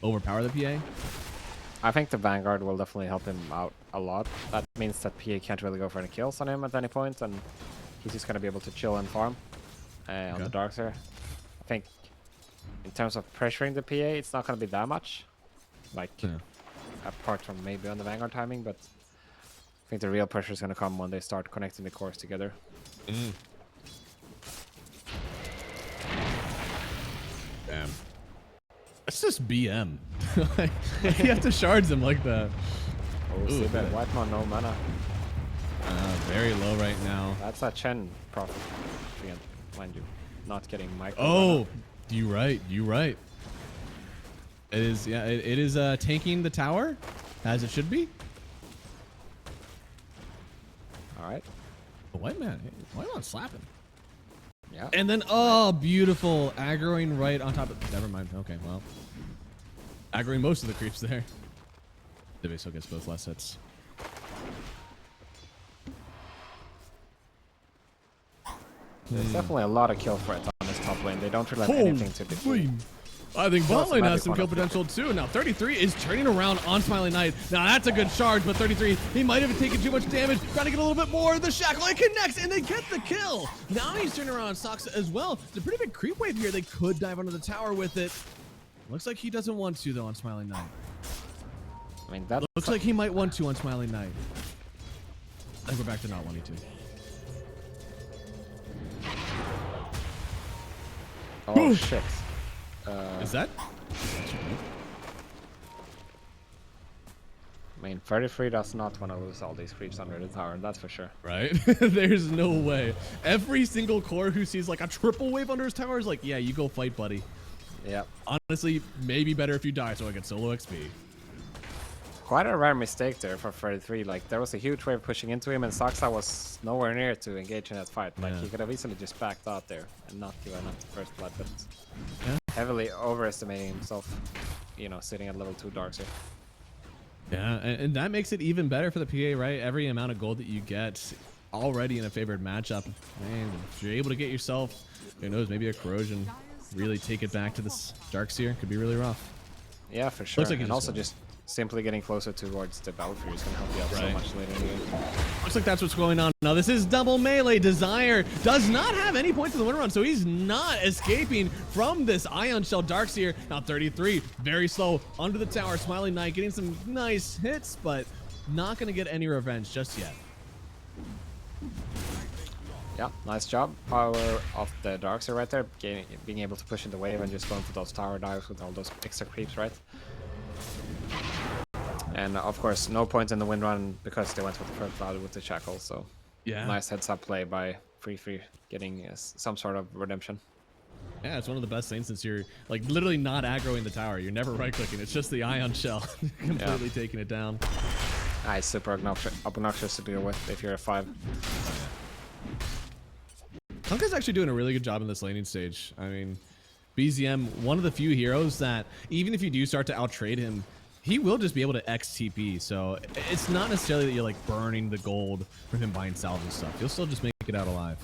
overpower the PA? I think the Vanguard will definitely help him out a lot. That means that PA can't really go for any kills on him at any point, and he's just going to be able to chill and farm on the Darkseer. I think in terms of pressuring the PA, it's not going to be that much. Like, apart from maybe on the Vanguard timing, but I think the real pressure is going to come when they start connecting the cores together. Damn. That's just BM. You have to shards him like that. Oh, see that Whitemon, no mana. Very low right now. That's a Chen Prophet, again, mind you. Not getting micro. Oh, mana. you right. You right. It is, yeah, it is tanking the tower as it should be. All right. The white man, white man slapping. Yeah. And then, oh, beautiful. Aggroing right on top of, never mind. Okay, well. Aggroing most of the creeps there. Divi still gets both last hits. There's definitely a lot of kill threat on this top lane. They don't really have anything to defend. I think bot lane has some magic kill one. potential too. Now 33 is turning around on Smiling Knight. Now that's a good charge, but 33, he might have taken too much damage. Trying to get a little bit more. The shackle, it connects, and they get the kill. Now he's turning around on Soxa as well. It's a pretty big creep wave here. They could dive under the tower with it. Looks like he doesn't want to though on Smiling Knight. I mean, that Looks like he might want to on Smiling Knight. I think we're back to not wanting to. Oh shit. Is that? I mean, 33 does not want to lose all these creeps under the tower, that's for sure. Right? There's no way. Every single core who sees like a triple wave under his tower is like, yeah, you go fight, buddy. Yeah. Honestly, maybe better if you die so I get solo XP. Quite a rare mistake there for 33. Like, there was a huge wave pushing into him, and Soxa was nowhere near to engage in that fight. Like, Yeah. he could have easily just backed out there and not given up the first blood, but Yeah. heavily overestimating himself, you know, sitting at level 2 darks here. Yeah, and that makes it even better for the PA, right? Every amount of gold that you get already in a favored matchup. Man, if you're able to get yourself, who knows, maybe a corrosion, really take it back to this Darkseer, could be really rough. Yeah, for sure. Looks like he And just also won. just simply getting closer towards the battlefield is going to help you out so Right. much later in the game. Looks like that's what's going on. Now this is double melee. Desire does not have any points in the win run, so he's not escaping from this Ion Shell Darkseer. Now 33, very slow, under the tower. Smiling Knight getting some nice hits, but not going to get any revenge just yet. Yeah, nice job. Power of the Darkseer right there, being able to push in the wave and just going for those tower dives with all those extra creeps, right? And of course, no points in the win run because they went for the first blood with the shackle. So Yeah. nice heads up play by Free getting some sort of redemption. Yeah, it's one of the best things since you're like literally not aggroing the tower. You're never right clicking. It's just the Ion Shell completely taking it down. It's super obnoxious to deal with if you're a 5. Kunkka's actually doing a really good job in this laning stage. I mean, BZM, one of the few heroes that even if you do start to outtrade him, he will just be able to XTP. So it's not necessarily that you're like burning the gold from him buying salves and stuff. You'll still just make it out alive.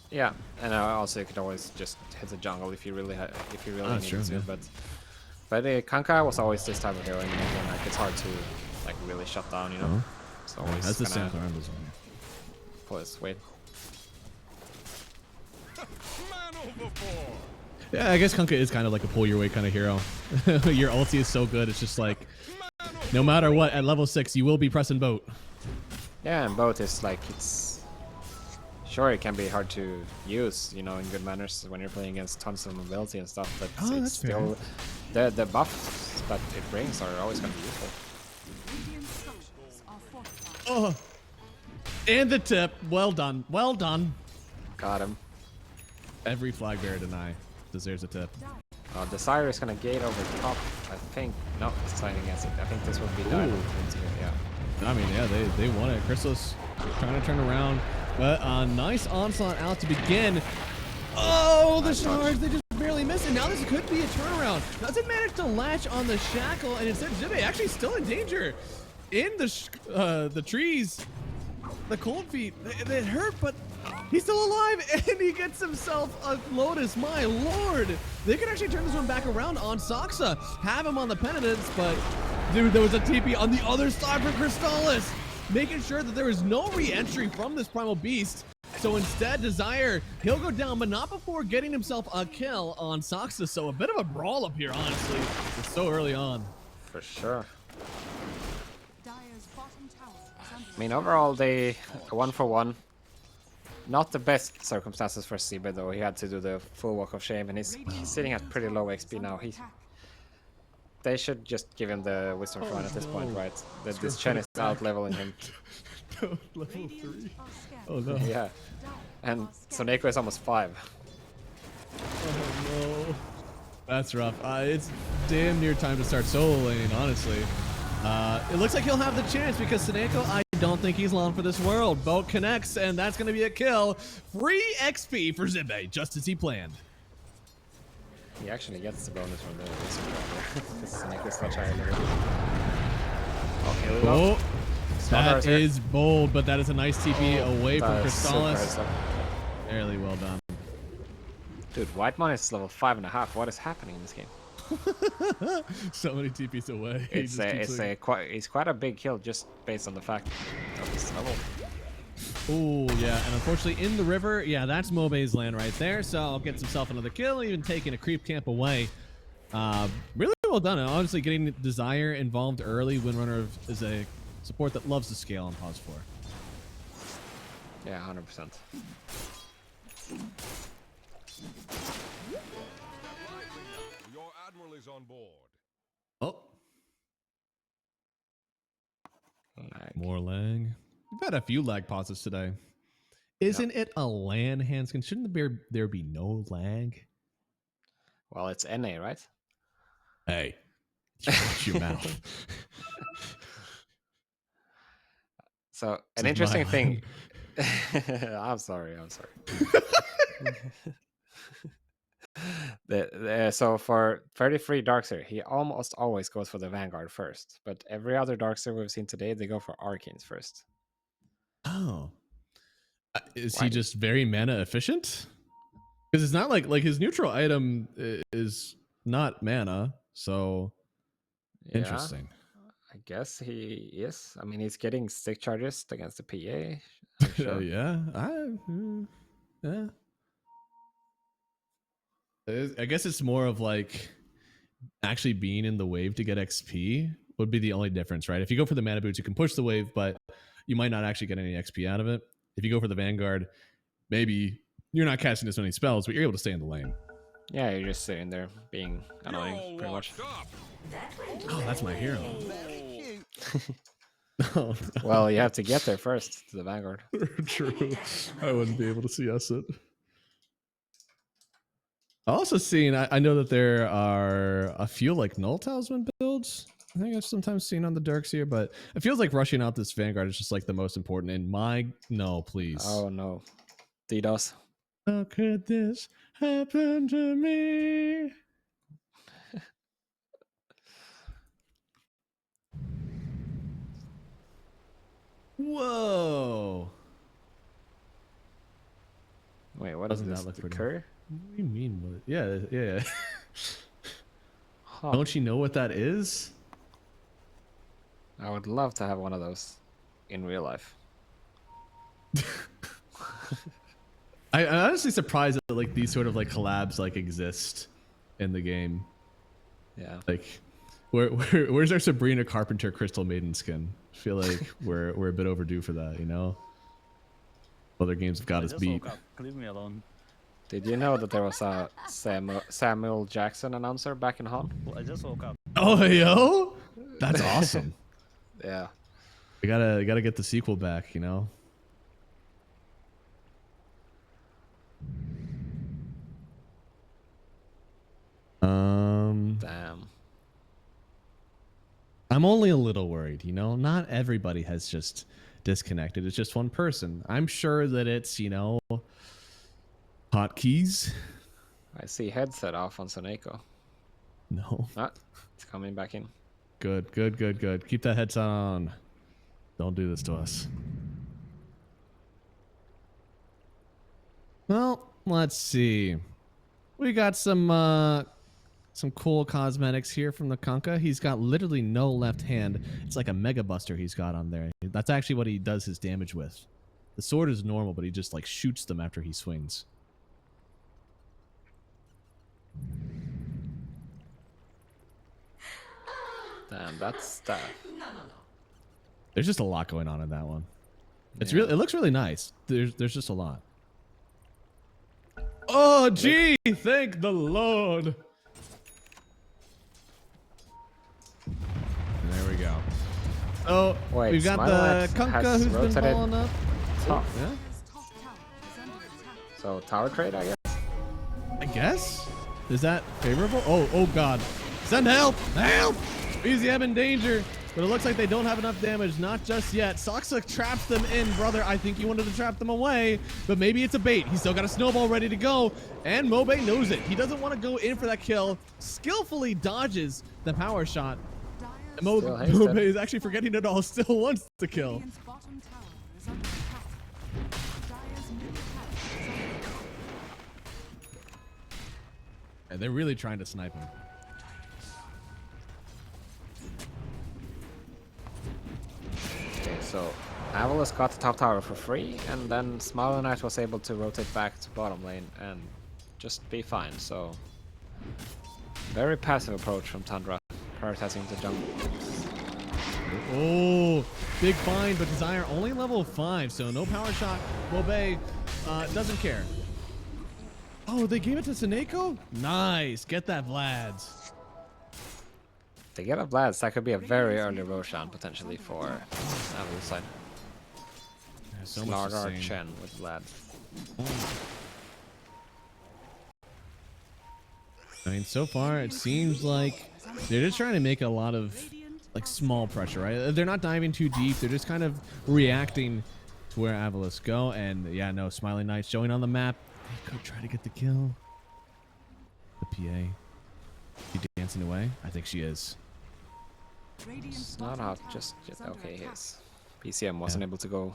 Yeah, and also you could always just hit the jungle if you really That's need true, to. yeah. But Kunkka was always this type of hero, and like it's hard to like really shut down, you know. It's always That's the gonna sampler on. pull his weight. Yeah, I guess Kunkka is kind of like a pull your weight kind of hero. Your ulti is so good. It's just like, no matter what, at level 6, you will be pressing boat. Yeah, and both is like it's sure it can be hard to use, you know, in good manners when you're playing against tons of mobility and stuff, but Oh, it's that's still the buffs that it brings are always going to be useful. Radiant structures are fortified. Oh, and the tip. Well done. Well done. Got him. Every flag bearer deny deserves a tip. Desire is going to gate over top, I think. No, it's signing against it. I think this would be done. Yeah. I mean, yeah, they won it. Crystal's trying to turn around, but a nice onslaught out to begin. Oh, the charge, they just barely missed it. Now this could be a turnaround. Doesn't manage to latch on the shackle, and instead Zibe actually still in danger. In the trees, the cold feet, they hurt, but he's still alive, and he gets himself a Lotus. My lord, they can actually turn this one back around on Soxa. Have him on the penitence, but dude, there was a TP on the other side for Crystallis, making sure that there is no re-entry from this primal beast. So instead, Desire, he'll go down, but not before getting himself a kill on Soxa. So a bit of a brawl up here, honestly. It's so early on. For sure. Dire's bottom tower is under I mean, overall, they 1-for-1. Not the best circumstances for Zibe, though. He had to do the full walk of shame, and he's sitting at pretty low XP now. They should just give him the Wisdom Shrine at this point, right? This Chen is out leveling him. Level 3. Radiant are scattered. Oh no. Yeah. And Soneko is almost 5. Oh no. That's rough. It's damn near time to start solo laning, honestly. It looks like he'll have the chance because Soneko, I don't think he's long for this world. Boat connects, and that's going to be a kill. Free XP for Zibe, just as he planned. He actually gets the bonus from the Wisdom Shrine because Soneko is such high level. Oh, here we go. Oh, that Smarter here. is bold, but that is a nice TP away from That is super Crystallis. heads up. Fairly well done. Dude, White Mon is level 5.5. What is happening in this game? So many TPs away. He It's just keeps like- it's quite a big kill just based on the fact of his level. Oh, yeah. And unfortunately, in the river, yeah, that's Mobay's land right there. So gets himself another kill, even taking a creep camp away. Really well done. And honestly, getting Desire involved early. Windrunner is a support that loves to scale on pause 4. Yeah, 100%. Your admiral is on board. Oh, Lag. more lag. We've had a few lag pauses today. Isn't it a LAN handskin? Shouldn't there be no lag? Well, it's NA, right? Hey, watch your mouth. So an This is interesting my thing. I'm sorry. So for 33 Darkseer, he almost always goes for the Vanguard first. But every other Darkseer we've seen today, they go for Arcanes first. Oh, is Why he do- just very mana efficient? Because it's not like his neutral item is not mana, so Yeah, interesting. I guess he is. I mean, he's getting stick charges against the PA. I'm sure. Yeah, yeah. I guess it's more of like actually being in the wave to get XP would be the only difference, right? If you go for the mana boots, you can push the wave, but you might not actually get any XP out of it. If you go for the Vanguard, maybe you're not casting as many spells, but you're able to stay in the lane. Yeah, you're just sitting there being You're annoying, all pretty much. washed up. Oh, that's my hero. Oh, Well, you have to get there first to the Vanguard. true. I wouldn't be able to CS it. Also seen, I know that there are a few like null talisman builds. I think I've sometimes seen on the Darkseer, but it feels like rushing out this Vanguard is just like the most important. And no, please. Oh no, DDoS. How could this happen to me? Whoa. Wait, what Doesn't is that this? look The pretty? cur? What do you mean? Yeah. Huh. Don't you know what that is? I would love to have one of those in real life. I'm honestly surprised that like these sort of like collabs like exist in the game. Yeah. Like, where's our Sabrina Carpenter Crystal Maiden skin? I feel like we're a bit overdue for that, you know. Other games have got us beat. Leave me alone. Did you know that there was a Samuel Jackson announcer back in Han? Well, I just woke up. Oh, yo, that's awesome. Yeah. We gotta get the sequel back, you know. Damn. I'm only a little worried, you know. Not everybody has just disconnected. It's just one person. I'm sure that it's, you know, hotkeys. I see headset off on Soneko. No. Ah, it's coming back in. Good. Keep that headset on. Don't do this to us. Well, let's see. We got some cool cosmetics here from the Kunkka. He's got literally no left hand. It's like a Mega Buster he's got on there. That's actually what he does his damage with. The sword is normal, but he just like shoots them after he swings. Damn, that's that. There's just a lot going on in that one. It's really, it looks really nice. There's just a lot. Oh, gee, thank the Lord. There we go. Oh, Wait, we've got Smile the Kunkka has who's been rotated balling up. top. Yeah, Dire's top tower is under attack. So tower trade, I guess. I guess. Is that favorable? Oh God. Send help! Help! BZM in danger. But it looks like they don't have enough damage. Not just yet. Saksa traps them in, brother. I think he wanted to trap them away, but maybe it's a bait. He's still got a snowball ready to go, and Moay knows it. He doesn't want to go in for that kill. Skillfully dodges the power shot. Dire's And Still hasted. Moay is actually forgetting it all. Still wants the kill. Radiant's bottom tower is under attack. Dire's middle tower is under attack. And they're really trying to snipe him. So Avalus got the top tower for free, and then Smiling Knight was able to rotate back to bottom lane and just be fine. So very passive approach from Tundra, prioritizing the jungle. Oh, big find, but Desire only level 5, so no power shot. Moay doesn't care. Oh, they gave it to Seneko? Nice. Get that Vlad's. They get a Vlad's, that could be a very early Roshan potentially for Avalus side. Yeah, so much the Slardar same. Chen with Vlad's. I mean, so far it seems like they're just trying to make a lot of like small pressure, right? They're not diving too deep. They're just kind of reacting to where Avalus go. And yeah, no, Smiling Knight showing on the map. They could try to get the kill. The PA. She dancing away? I think she is. It's not out just yet. Okay, his PCM wasn't able to go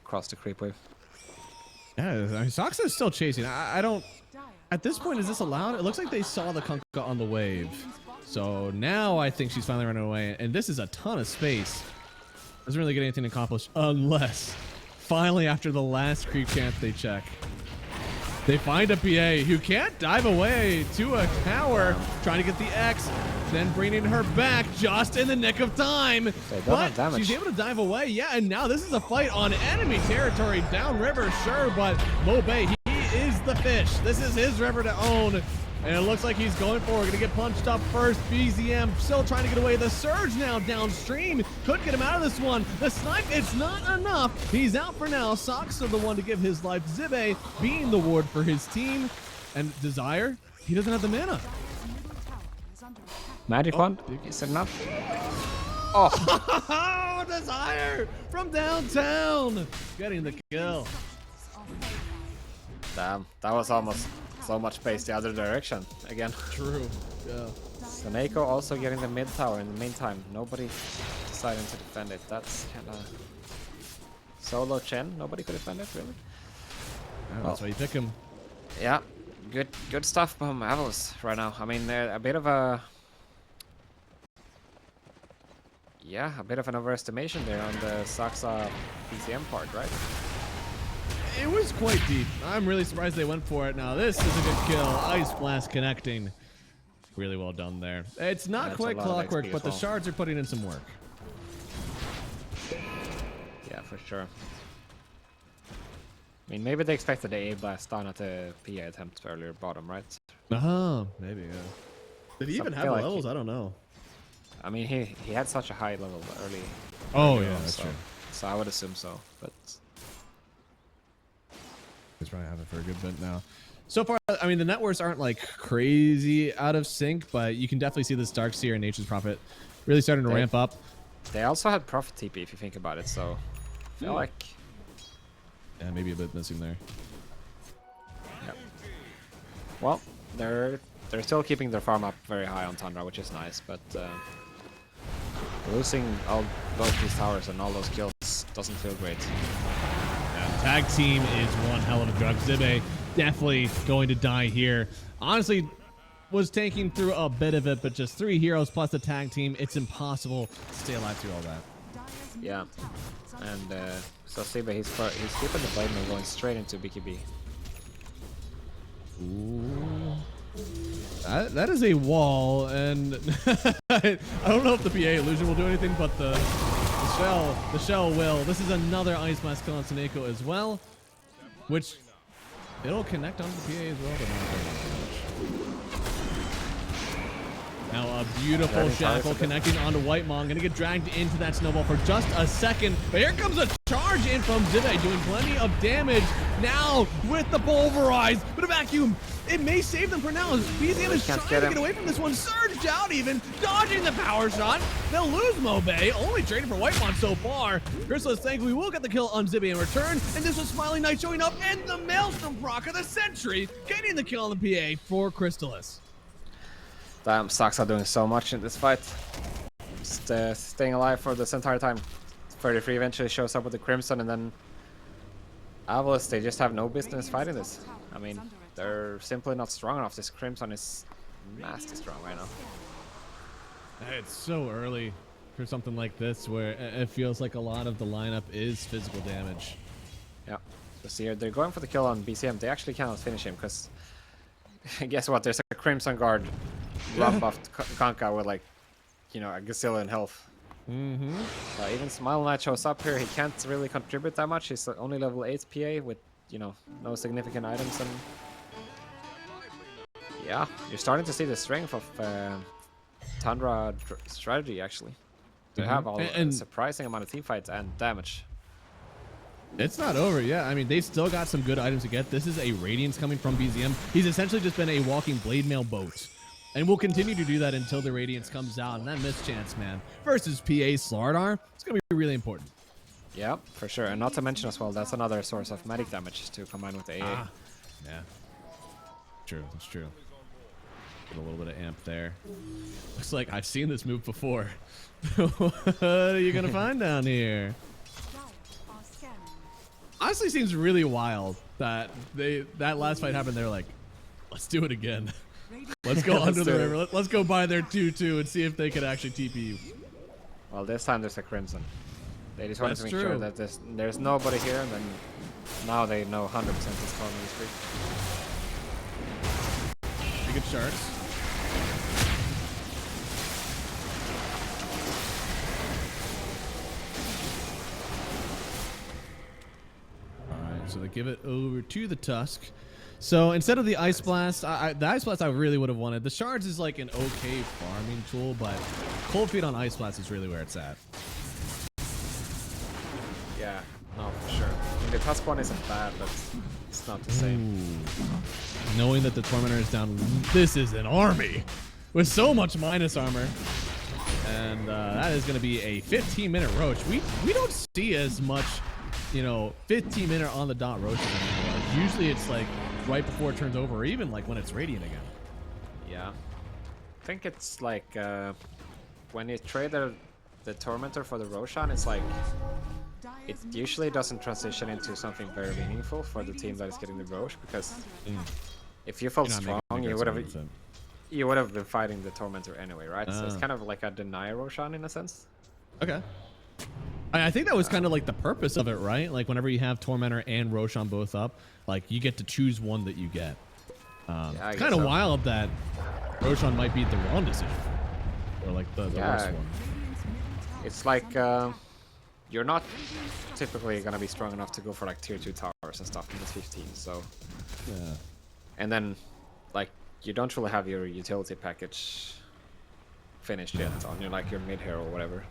across the creep wave. Yeah, I mean, Soxa is still chasing. I don't... At this point, is this allowed? It looks like they saw the Kunkka on the wave. So now I think she's finally running away. And this is a ton of space. Doesn't really get anything accomplished unless finally after the last creep chance they check. They find a PA who can't dive away to a tower, trying to get the X, then bringing her back just in the nick of time. They don't But have damage. she's able to dive away. Yeah, and now this is a fight on enemy territory downriver, sure, but Moay, he is the fish. This is his river to own. And it looks like he's going forward. Going to get punched up first. BZM still trying to get away. The surge now downstream. Could get him out of this one. The snipe, it's not enough. He's out for now. Soxa the one to give his life. Zibe being the ward for his team. And Desire, he doesn't have the mana. Magic wand, is it enough? Oh, Desire from downtown. Getting the kill. Damn, that was almost so much space the other direction again. True. Yeah. Seneko also getting the mid tower in the meantime. Nobody deciding to defend it. That's kind of solo Chen. Nobody could defend it really. Yeah, that's why you pick him. Yeah, good stuff from Avalus right now. I mean, a bit of a an overestimation there on the Soxa PCM part, right? It was quite deep. I'm really surprised they went for it. Now this is a good kill. Ice Blast connecting. Really well done there. It's not That's quite a lot of clockwork, XP but as the well. shards are putting in some work. Yeah, for sure. I mean, maybe they expected the A blast down at the PA attempt earlier bottom, right? Maybe, yeah. Did he even Something have the like levels? I don't know. I mean, he had such a high level early. Oh, early yeah, on, that's so, true. So I would assume so, but He's probably having it for a good bit now. So far, I mean, the networks aren't like crazy out of sync, but you can definitely see this Darkseer and Nature's Prophet really starting to ramp up. they also had Prophet TP if you think about it, so I feel like Yeah, maybe a bit missing there. well, they're still keeping their farm up very high on Tundra, which is nice, but losing both these towers and all those kills doesn't feel great. Yeah, tag team is one hell of a drug. Zibe definitely going to die here. Honestly, was tanking through a bit of it, but just 3 heroes plus the tag team, it's impossible to stay alive through all that. Yeah, and so Siba, he's keeping the blade and going straight into BKB. Ooh. That is a wall, and I don't know if the PA illusion will do anything, but the shell will. This is another Ice Blast kill on Seneko as well, which it'll connect onto the PA as well, but not very much. Now a beautiful shackle connecting onto Whitemon. Gonna get dragged into that snowball for just a second. But here comes a charge in from Zibe, doing plenty of damage. Now with the pulverize, but a vacuum. It may save them for now. BZM is trying to get away from this one. Surged out even, dodging the power shot. They'll lose Moay, only trading for Whitemon so far. Chrysalis thankfully will get the kill on Zibe in return. And this was Smiling Knight showing up, and the Maelstrom proc of the Sentry getting the kill on the PA for Chrysalis. Damn, Soxa doing so much in this fight. Just staying alive for this entire time. 33 eventually shows up with the Crimson, and then Avalus, they just have no business fighting this. I mean, they're simply not strong enough. This Crimson is nasty strong right now. It's so early. for something like this where it feels like a lot of the lineup is physical damage. Yeah. So see, they're going for the kill on BCM. They actually cannot finish him because guess what? There's a Crimson Guard run buffed Kanka with like, you know, a gazillion health. Even Smile Knight shows up here. He can't really contribute that much. He's only level 8 PA with, you know, no significant items. And yeah, you're starting to see the strength of Tundra strategy actually. They have a surprising amount of team fights and damage. It's not over yet. I mean, they've still got some good items to get. This is a Radiance coming from BZM. He's essentially just been a walking blade mail boat. And we'll continue to do that until the Radiance comes out. And that mischance, man, versus PA Slardar, it's going to be really important. Yeah, for sure. And not to mention as well, that's another source of medic damage to combine with the AA. Yeah. True, that's true. Get a little bit of amp there. Looks like I've seen this move before. What are you going to find down here? Honestly, seems really wild that that last fight happened. They're like, let's do it again. Let's go under the river. Let's go buy their 2-2 and see if they can actually TP you. Well, this time there's a Crimson. They just wanted to make sure that there's nobody here, and then now they know 100% this corner is free. Pretty good sharks. So they give it over to the Tusk. So instead of the Ice Blast, the Ice Blast I really would have wanted. The Shards is like an okay farming tool, but Cold Feet on Ice Blast is really where it's at. Yeah, no, for sure. I mean, the Tusk one isn't bad, but it's not the same. Ooh. Knowing that the Tormentor is down, this is an army with so much minus armor. And that is going to be a 15-minute roach. We don't see as much, you know, 15-minute on the dot roaches anymore. Usually it's like right before it turns over, or even like when it's radiant again. Yeah, I think it's like when you trade the Tormentor for the Roshan, it's like it usually doesn't transition into something very meaningful for the team that is getting the Rosh, because if you felt strong, you would have been fighting the Tormentor anyway, right? So it's kind of like a deny Roshan in a sense. Okay. I think that was kind of like the purpose of it, right? Like whenever you have Tormentor and Roshan both up, like you get to choose one that you get. Yeah, it's kind of wild that Roshan might be the wrong decision, or like the worst one. It's like you're not typically gonna be strong enough to go for like tier 2 towers and stuff in this 15. So yeah, and then like you don't really have your utility package finished yet on your like your mid hero or whatever.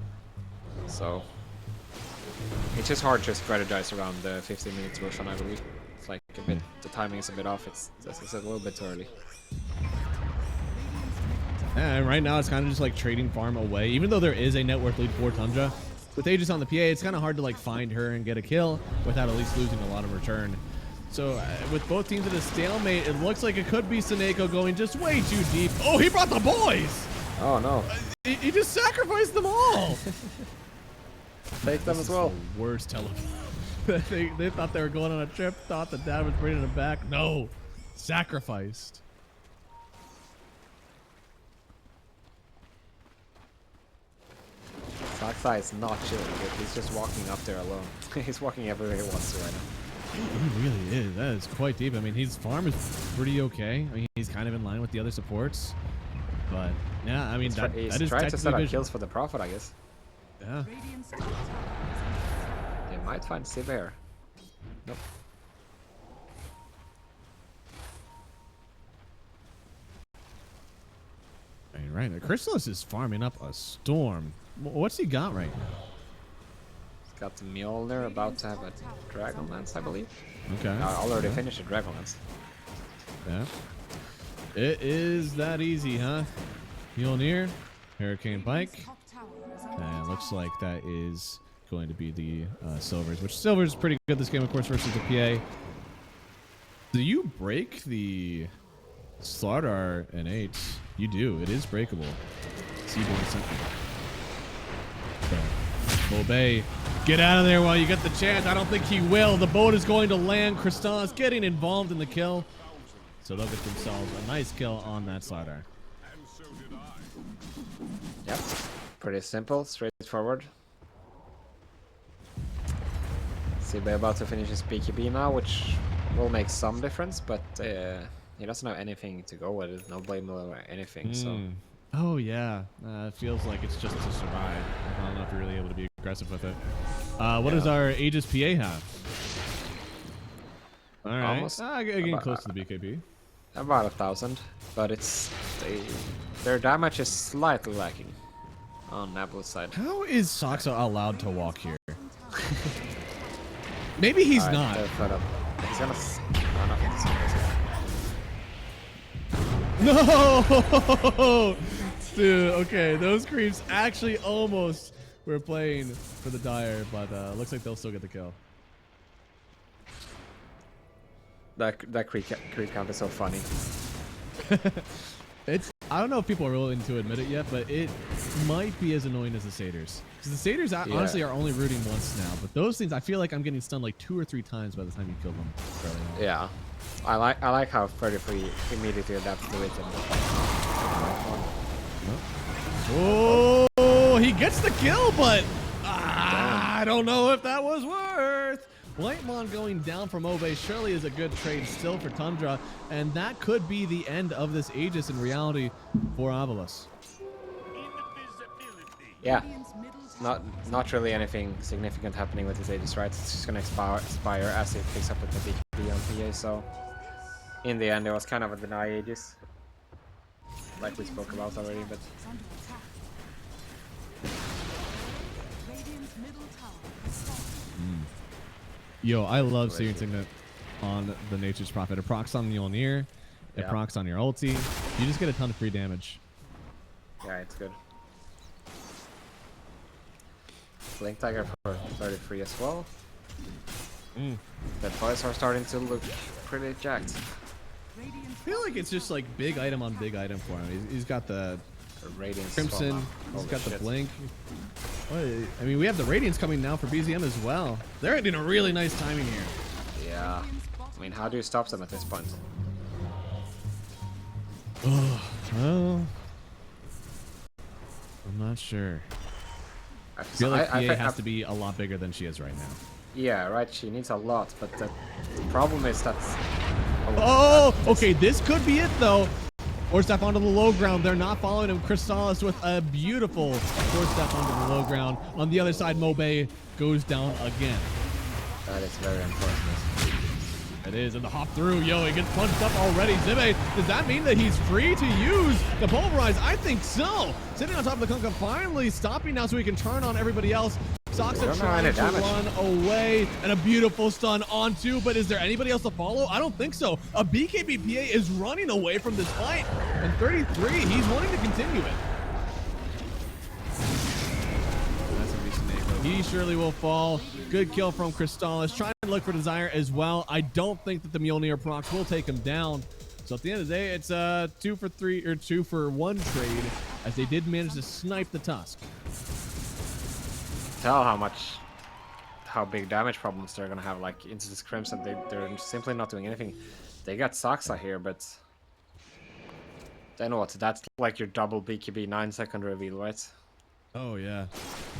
So it's just hard to strategize around the 15 minutes Roshan, I believe. It's like a bit, the timing is a bit off. It's a little bit too early. Yeah, and right now it's kind of just like trading farm away. Even though there is a net worth lead for Tundra, with Aegis on the PA, it's kind of hard to like find her and get a kill without at least losing a lot of return. So with both teams at a stalemate, it looks like it could be Seneko going just way too deep. Oh, he brought the boys! Oh no. He just sacrificed them all! Take them as well. The worst teleport. they thought they were going on a trip, thought that dad was bringing them back. No, sacrificed. Saksai is not chilling, dude. He's just walking up there alone. He's walking everywhere he wants to right now. He really is. That is quite deep. I mean, his farm is pretty okay. I mean, he's kind of in line with the other supports. But yeah, I mean, he's that is trying to set up vision. kills for the Prophet, I guess. Yeah. They might find Civ here. Nope. I mean, right. Chrysalis is farming up a storm. What's he got right now? He's got the Mjolnir about to have a Dragonlance, I believe. Okay. I already finished the Dragonlance. Yeah. It is that easy, huh? Mjolnir, Hurricane Pike. And it looks like that is going to be the Silvers, which Silvers is pretty good this game, of course, versus the PA. Do you break the Slardar and 8? You do. It is breakable. Seaborn Sentinel. So, Moay, get out of there while you get the chance. I don't think he will. The boat is going to land. Kristan is getting involved in the kill. So they'll get themselves a nice kill on that Slardar. Yep. Pretty simple, straightforward. CB about to finish his BKB now, which will make some difference, but he doesn't have anything to go with it. No blame or anything. So Oh yeah, it feels like it's just to survive. I don't know if you're really able to be aggressive with it. What does our Aegis PA have? All right, Almost getting close to the BKB. about 1,000, but their damage is slightly lacking on Avalus side. How is Soxa allowed to walk here? Maybe he's Alright, not. they're fed up. He's gonna. Oh, no, he's No, dude. Okay, those creeps actually almost were playing for the Dire, but looks like they'll still get the kill. That creep count is so funny. I don't know if people are willing to admit it yet, but it might be as annoying as the satyrs. Because the satyrs honestly are only rooting once now, but those things I feel like I'm getting stunned like 2 or 3 times by the time you kill them. Yeah, I like how 33 immediately adapts to it. Oh, he gets the kill, but I don't know if that was worth. Blightmon going down from Moay surely is a good trade still for Tundra, and that could be the end of this Aegis in reality for Avalus. Yeah, not really anything significant happening with this Aegis, right? It's just gonna expire as it picks up with the BKB on PA. So in the end, it was kind of a deny Aegis, like we spoke about already. But It's under attack. Radiant's middle tower is falling. Yo, I love seeing Signet on the Nature's Prophet. It procs on Mjolnir, it procs on your ulti. You just get a ton of free damage. yeah, it's good. Blink Tiger for 33 as well. The toys are starting to look pretty jacked. Radiant's I feel like it's just like big item on big item for him. He's got the The Radiance Crimson, Swarm. he's Holy got the shit. Blink. I mean, we have the Radiance coming now for BZM as well. They're in a really nice timing here. Yeah. I mean, how do you stop them at this point? Well, I'm not sure. I feel like PA has to be a lot bigger than she is right now. Yeah, right. She needs a lot, but the problem is that. Oh, okay. This could be it though. Four step onto the low ground. They're not following him. Crystallis with a beautiful 4-step onto the low ground. On the other side, Moay goes down again. That is very unfortunate. It is, and the hop through. Yo, he gets punched up already. Zibe, does that mean that he's free to use the pulverize? I think so. Sitting on top of the Kunkka, finally stopping now so he can turn on everybody else. Soxa trying to run away, and a beautiful stun onto, but is there anybody else to follow? I don't think so. A BKBPA is running away from this fight, and 33, he's wanting to continue it. He surely will fall. Good kill from Crystallis. Trying to look for Desire as well. I don't think that the Mjolnir procs will take him down. So at the end of the day, it's a 2 for 3 or 2 for 1 trade, as they did manage to snipe the Tusk. Tell how big damage problems they're gonna have. Like into this Crimson, they're simply not doing anything. They got Soxa here, but then what? That's like your double BKB 9-second reveal, right? Oh yeah.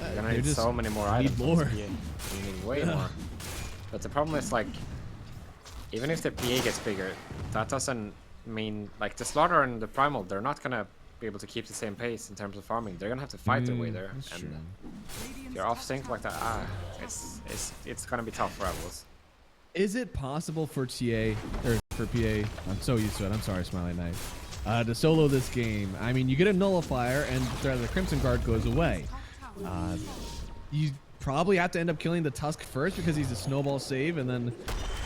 You're gonna need so many more items. Need more. You need way more. But the problem is, like, even if the PA gets bigger, that doesn't mean, like, the Slaughter and the Primal, they're not gonna be able to keep the same pace in terms of farming. They're gonna have to fight their way there. That's And true. if you're off sync like that, it's gonna be tough for Avalus. Is it possible for TA or for PA? I'm so used to it. I'm sorry, Smiley Knight. To solo this game. I mean, you get a nullifier, and the Crimson Guard goes away. You probably have to end up killing the Tusk first because he's a snowball save, and then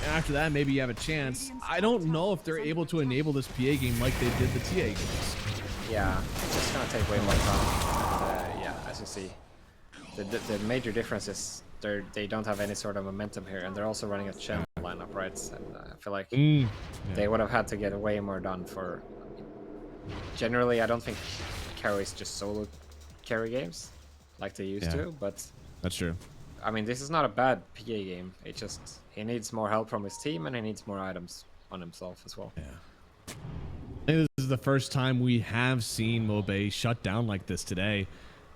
after that, maybe you have a chance. I don't know if they're able to enable this PA game like they did the TA games. Yeah, it's just gonna take way more time. And, yeah, as you see, the major difference is they don't have any sort of momentum here, and they're also running a Chen lineup, right? And I feel like they would have had to get way more done for. Generally, I don't think carries just solo carry games like they used to, but That's true. I mean, this is not a bad PA game. It just he needs more help from his team, and he needs more items on himself as well. Yeah. I think this is the first time we have seen Moay shut down like this today.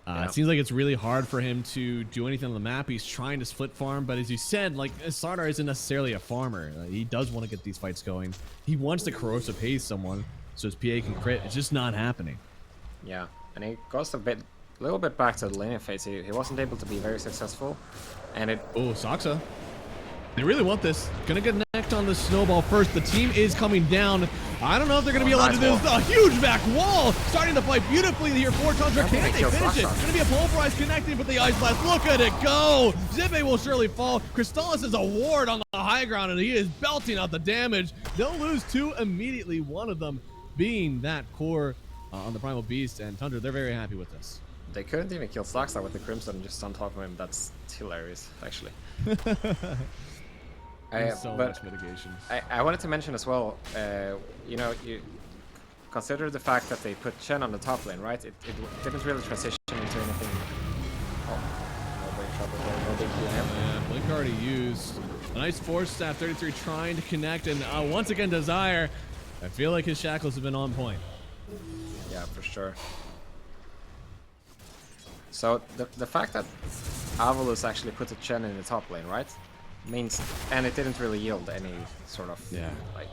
Yeah. It seems like it's really hard for him to do anything on the map. He's trying to split farm, but as you said, like Slardar isn't necessarily a farmer. He does want to get these fights going. He wants to corrosive haze someone so his PA can crit. It's just not happening. Yeah, and he goes a little bit back to the laning phase. He wasn't able to be very successful, and it. Oh, Saksa. They really want this. Gonna get necked on the snowball first. The team is coming down. I don't know if they're gonna be allowed to do this. A huge back wall. Starting to fight beautifully here for Tundra. Can they finish it? Gonna be a pulverize connecting, but the ice blast. Look at it go. Zippe will surely fall. Crystallis is a ward on the high ground, and he is belting out the damage. They'll lose 2 immediately. One of them being that core on the Primal Beast, and Tundra, they're very happy with this. They couldn't even kill Slackstar with the Crimson just on top of him. That's hilarious, actually. So but much mitigation. I wanted to mention as well, you know, you consider the fact that they put Chen on the top lane, right? It didn't really transition into anything. Oh, no big trouble there, no big deal here. Yeah, Blink already used. A nice force staff, 33 trying to connect, and once again, Desire. I feel like his shackles have been on point. Yeah, for sure. So the fact that Avalus actually put a Chen in the top lane, right? Means, and it didn't really yield any sort of, like,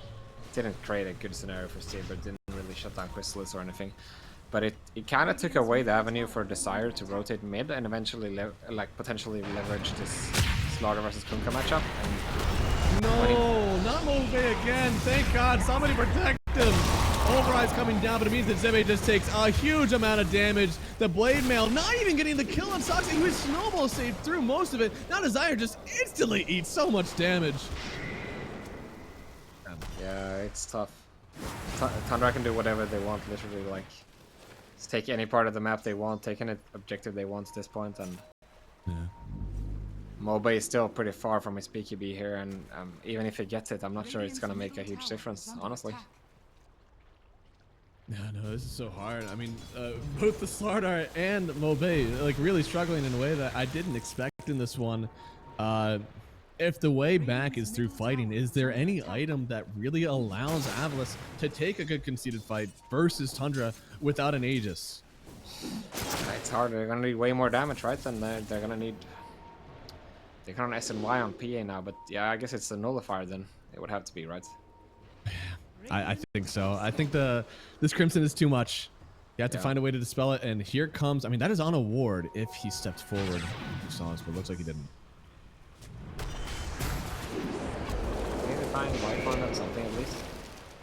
didn't create a good scenario for Steve, but didn't really shut down Chrysalis or anything. But it kind of took away the avenue for Desire to rotate mid and eventually, like, potentially leverage this Slaughter versus Kunkka matchup. And No, not Moay again. Thank God, somebody protect him. Override's coming down, but it means that Zippe just takes a huge amount of damage. The Blade Mail not even getting the kill on Soxy, who is snowball saved through most of it. Now Desire just instantly eats so much damage. yeah, it's tough. Tundra can do whatever they want, literally, like, just take any part of the map they want, take any objective they want at this point, and Moay is still pretty far from his BKB here, and even if he gets it, I'm not sure it's gonna make a huge difference, honestly. No, this is so hard. I mean, both the Slardar and Moay, like, really struggling in a way that I didn't expect in this one. If the way back is through fighting, is there any item that really allows Avalus to take a good conceded fight versus Tundra without an Aegis? It's hard. They're gonna need way more damage, right? Than they're gonna need. They can't SNY on PA now, but yeah, I guess it's a nullifier then. It would have to be, right? I think so. I think this Crimson is too much. You have to find a way to dispel it, and here comes. I mean, that is on a ward if he stepped forward. You saw us, but it looks like he didn't. Maybe find life on them, something at least.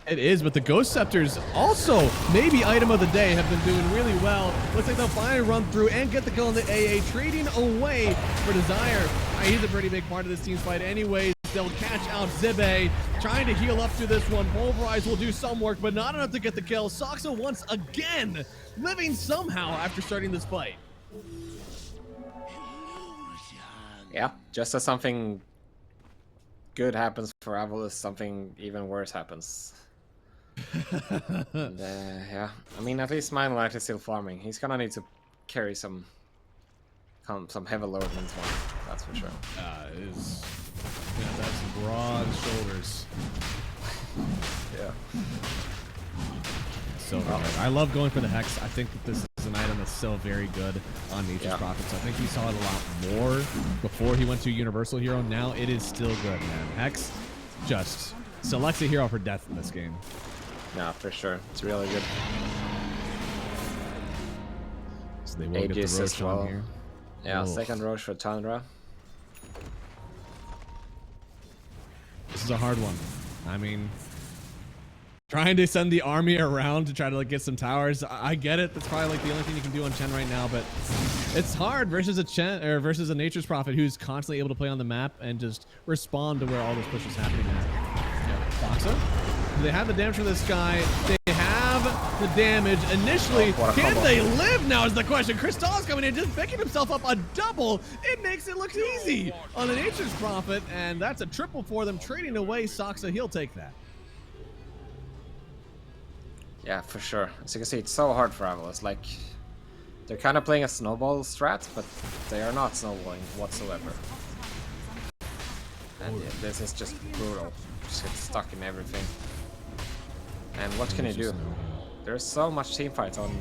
It is, but the Ghost Scepters also, maybe item of the day, have been doing really well. Looks like they'll finally run through and get the kill on the AA, trading away for Desire. He's a pretty big part of this team's fight anyways. They'll catch out Zippe, trying to heal up to this one. Pulverize will do some work, but not enough to get the kill. Soxa once again living somehow after starting this fight. Yeah, just as something good happens for Avalus, something even worse happens. And, yeah, I mean, at least Mindlight is still farming. He's gonna need to carry some heavy load in this one, that's for sure. It is. Yeah, that's some broad shoulders. Yeah. So good. I love going for the Hex. I think that this is an item that's still very good on Nature's Prophets. I think we saw it a lot more before he went to Universal Hero. Now it is still good, man. Hex just selects a hero for death in this game. Yeah, for sure. It's really good. So they will Aegis get the as Roshan well. here. Yeah, Oh. second Roche for Tundra. This is a hard one. I mean, trying to send the army around to try to like get some towers. I get it. That's probably like the only thing you can do on Chen right now, but it's hard versus a Chen or versus a Nature's Prophet who's constantly able to play on the map and just respond to where all this push is happening at. Foxa? Do they have the damage for this guy? They have the damage initially. Can they live now is the question. Crystal's coming in, just picking himself up a double. It makes it look easy on the Nature's Prophet, and that's a triple for them. Trading away Soxa, he'll take that. Yeah, for sure. As you can see, it's so hard for Avalus. Like, they're kind of playing a snowball strat, but they are not snowballing whatsoever. And yeah, this is just brutal. Just get stuck in everything. And what can you do? There's so much teamfight on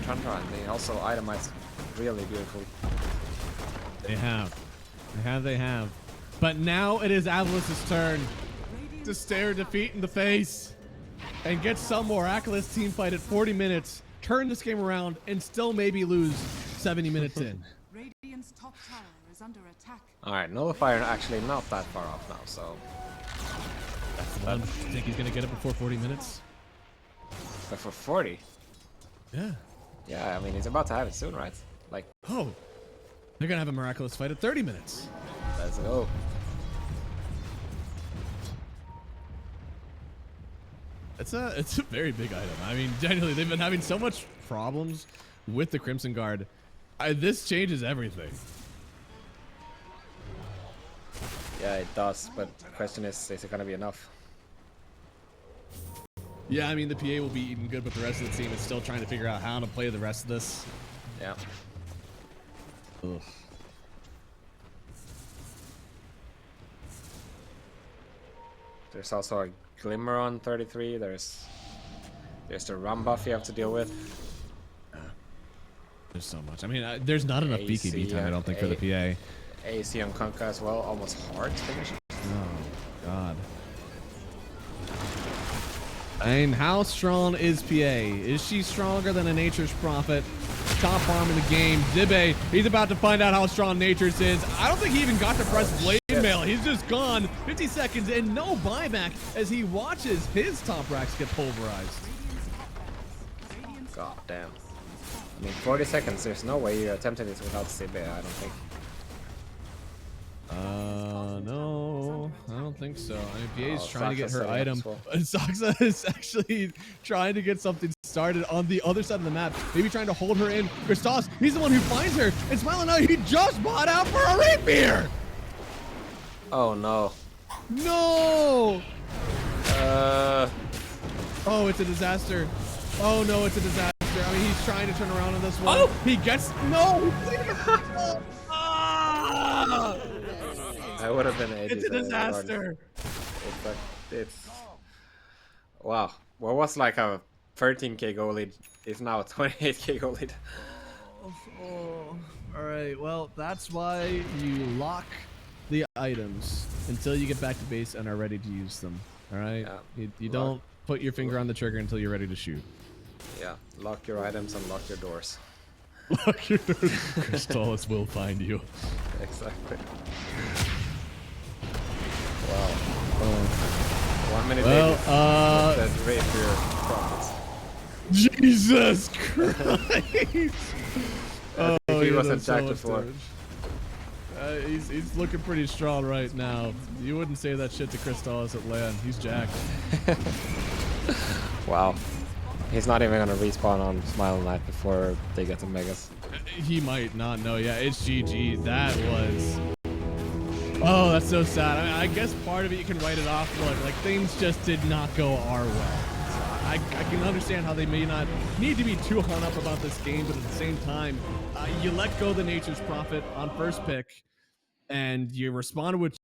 Tundra, and they also itemize really beautifully. They have. They have. But now it is Avalus' turn to stare defeat in the face and get some miraculous team fight at 40 minutes, turn this game around, and still maybe lose 70 minutes in. Radiant's top tower is under attack. Alright, Nullifier actually not that far off now, so... I think he's going to get it before 40 minutes. But for 40? Yeah. Yeah, I mean, he's about to have it soon, right? Like, Oh, they're going to have a miraculous fight at 30 minutes. let's go. It's a very big item. I mean, genuinely, they've been having so much problems with the Crimson Guard. This changes everything. Yeah, it does, but the question is it going to be enough? Yeah, I mean, the PA will be eating good, but the rest of the team is still trying to figure out how to play the rest of this. Yeah. Ugh. There's also a Glimmer on 33. There's the run buff you have to deal with. There's so much. I mean, there's not enough AC, BKB time, I don't think, for the PA. AC on Kunkka as well, almost hard to finish. Oh, God. And how strong is PA? Is she stronger than a Nature's Prophet? Top farm in the game. Dibbe, he's about to find out how strong Nature's is. I don't think he even got to press Blade Mail. He's just gone. 50 seconds and no buyback as he watches his top racks get pulverized. God damn. I mean, 40 seconds, there's no way you're attempting this without CB, I don't think. No, I don't think so. I mean, PA is Oh, trying to get Saksa's her setting up item. as well. Saksa is actually trying to get something started on the other side of the map. Maybe trying to hold her in. Christos, he's the one who finds her. And smiling out, he just bought out for a rapier. Oh no. No. Oh, it's a disaster. Oh no, it's a disaster. I mean, he's trying to turn around on this one. Oh, he gets no. Ah! that would have been Aegis. It's a disaster. It's wow. What was like a 13k goal lead is now a 28k goal lead. Oh, all right. Well, that's why you lock the items until you get back to base and are ready to use them. All right. Yeah. You don't put your finger on the trigger until you're ready to shoot. Yeah, lock your items and lock your doors. Lock your doors. Crystallis will find you. Exactly. Wow. 1 minute Well, later, that rapier profits. Jesus Christ. I think he wasn't that's so jacked much before. damage. He's looking pretty strong right now. You wouldn't say that shit to Crystallis at LAN. He's jacked. Wow. He's not even gonna respawn on Smile Knight before they get to Megas. He might not know. Yeah, it's GG. That was... Oh, that's so sad. I mean, I guess part of it you can write it off. Look, like things just did not go our way. So I can understand how they may not need to be too hung up about this game, but at the same time, you let go the Nature's Prophet on first pick, and you responded with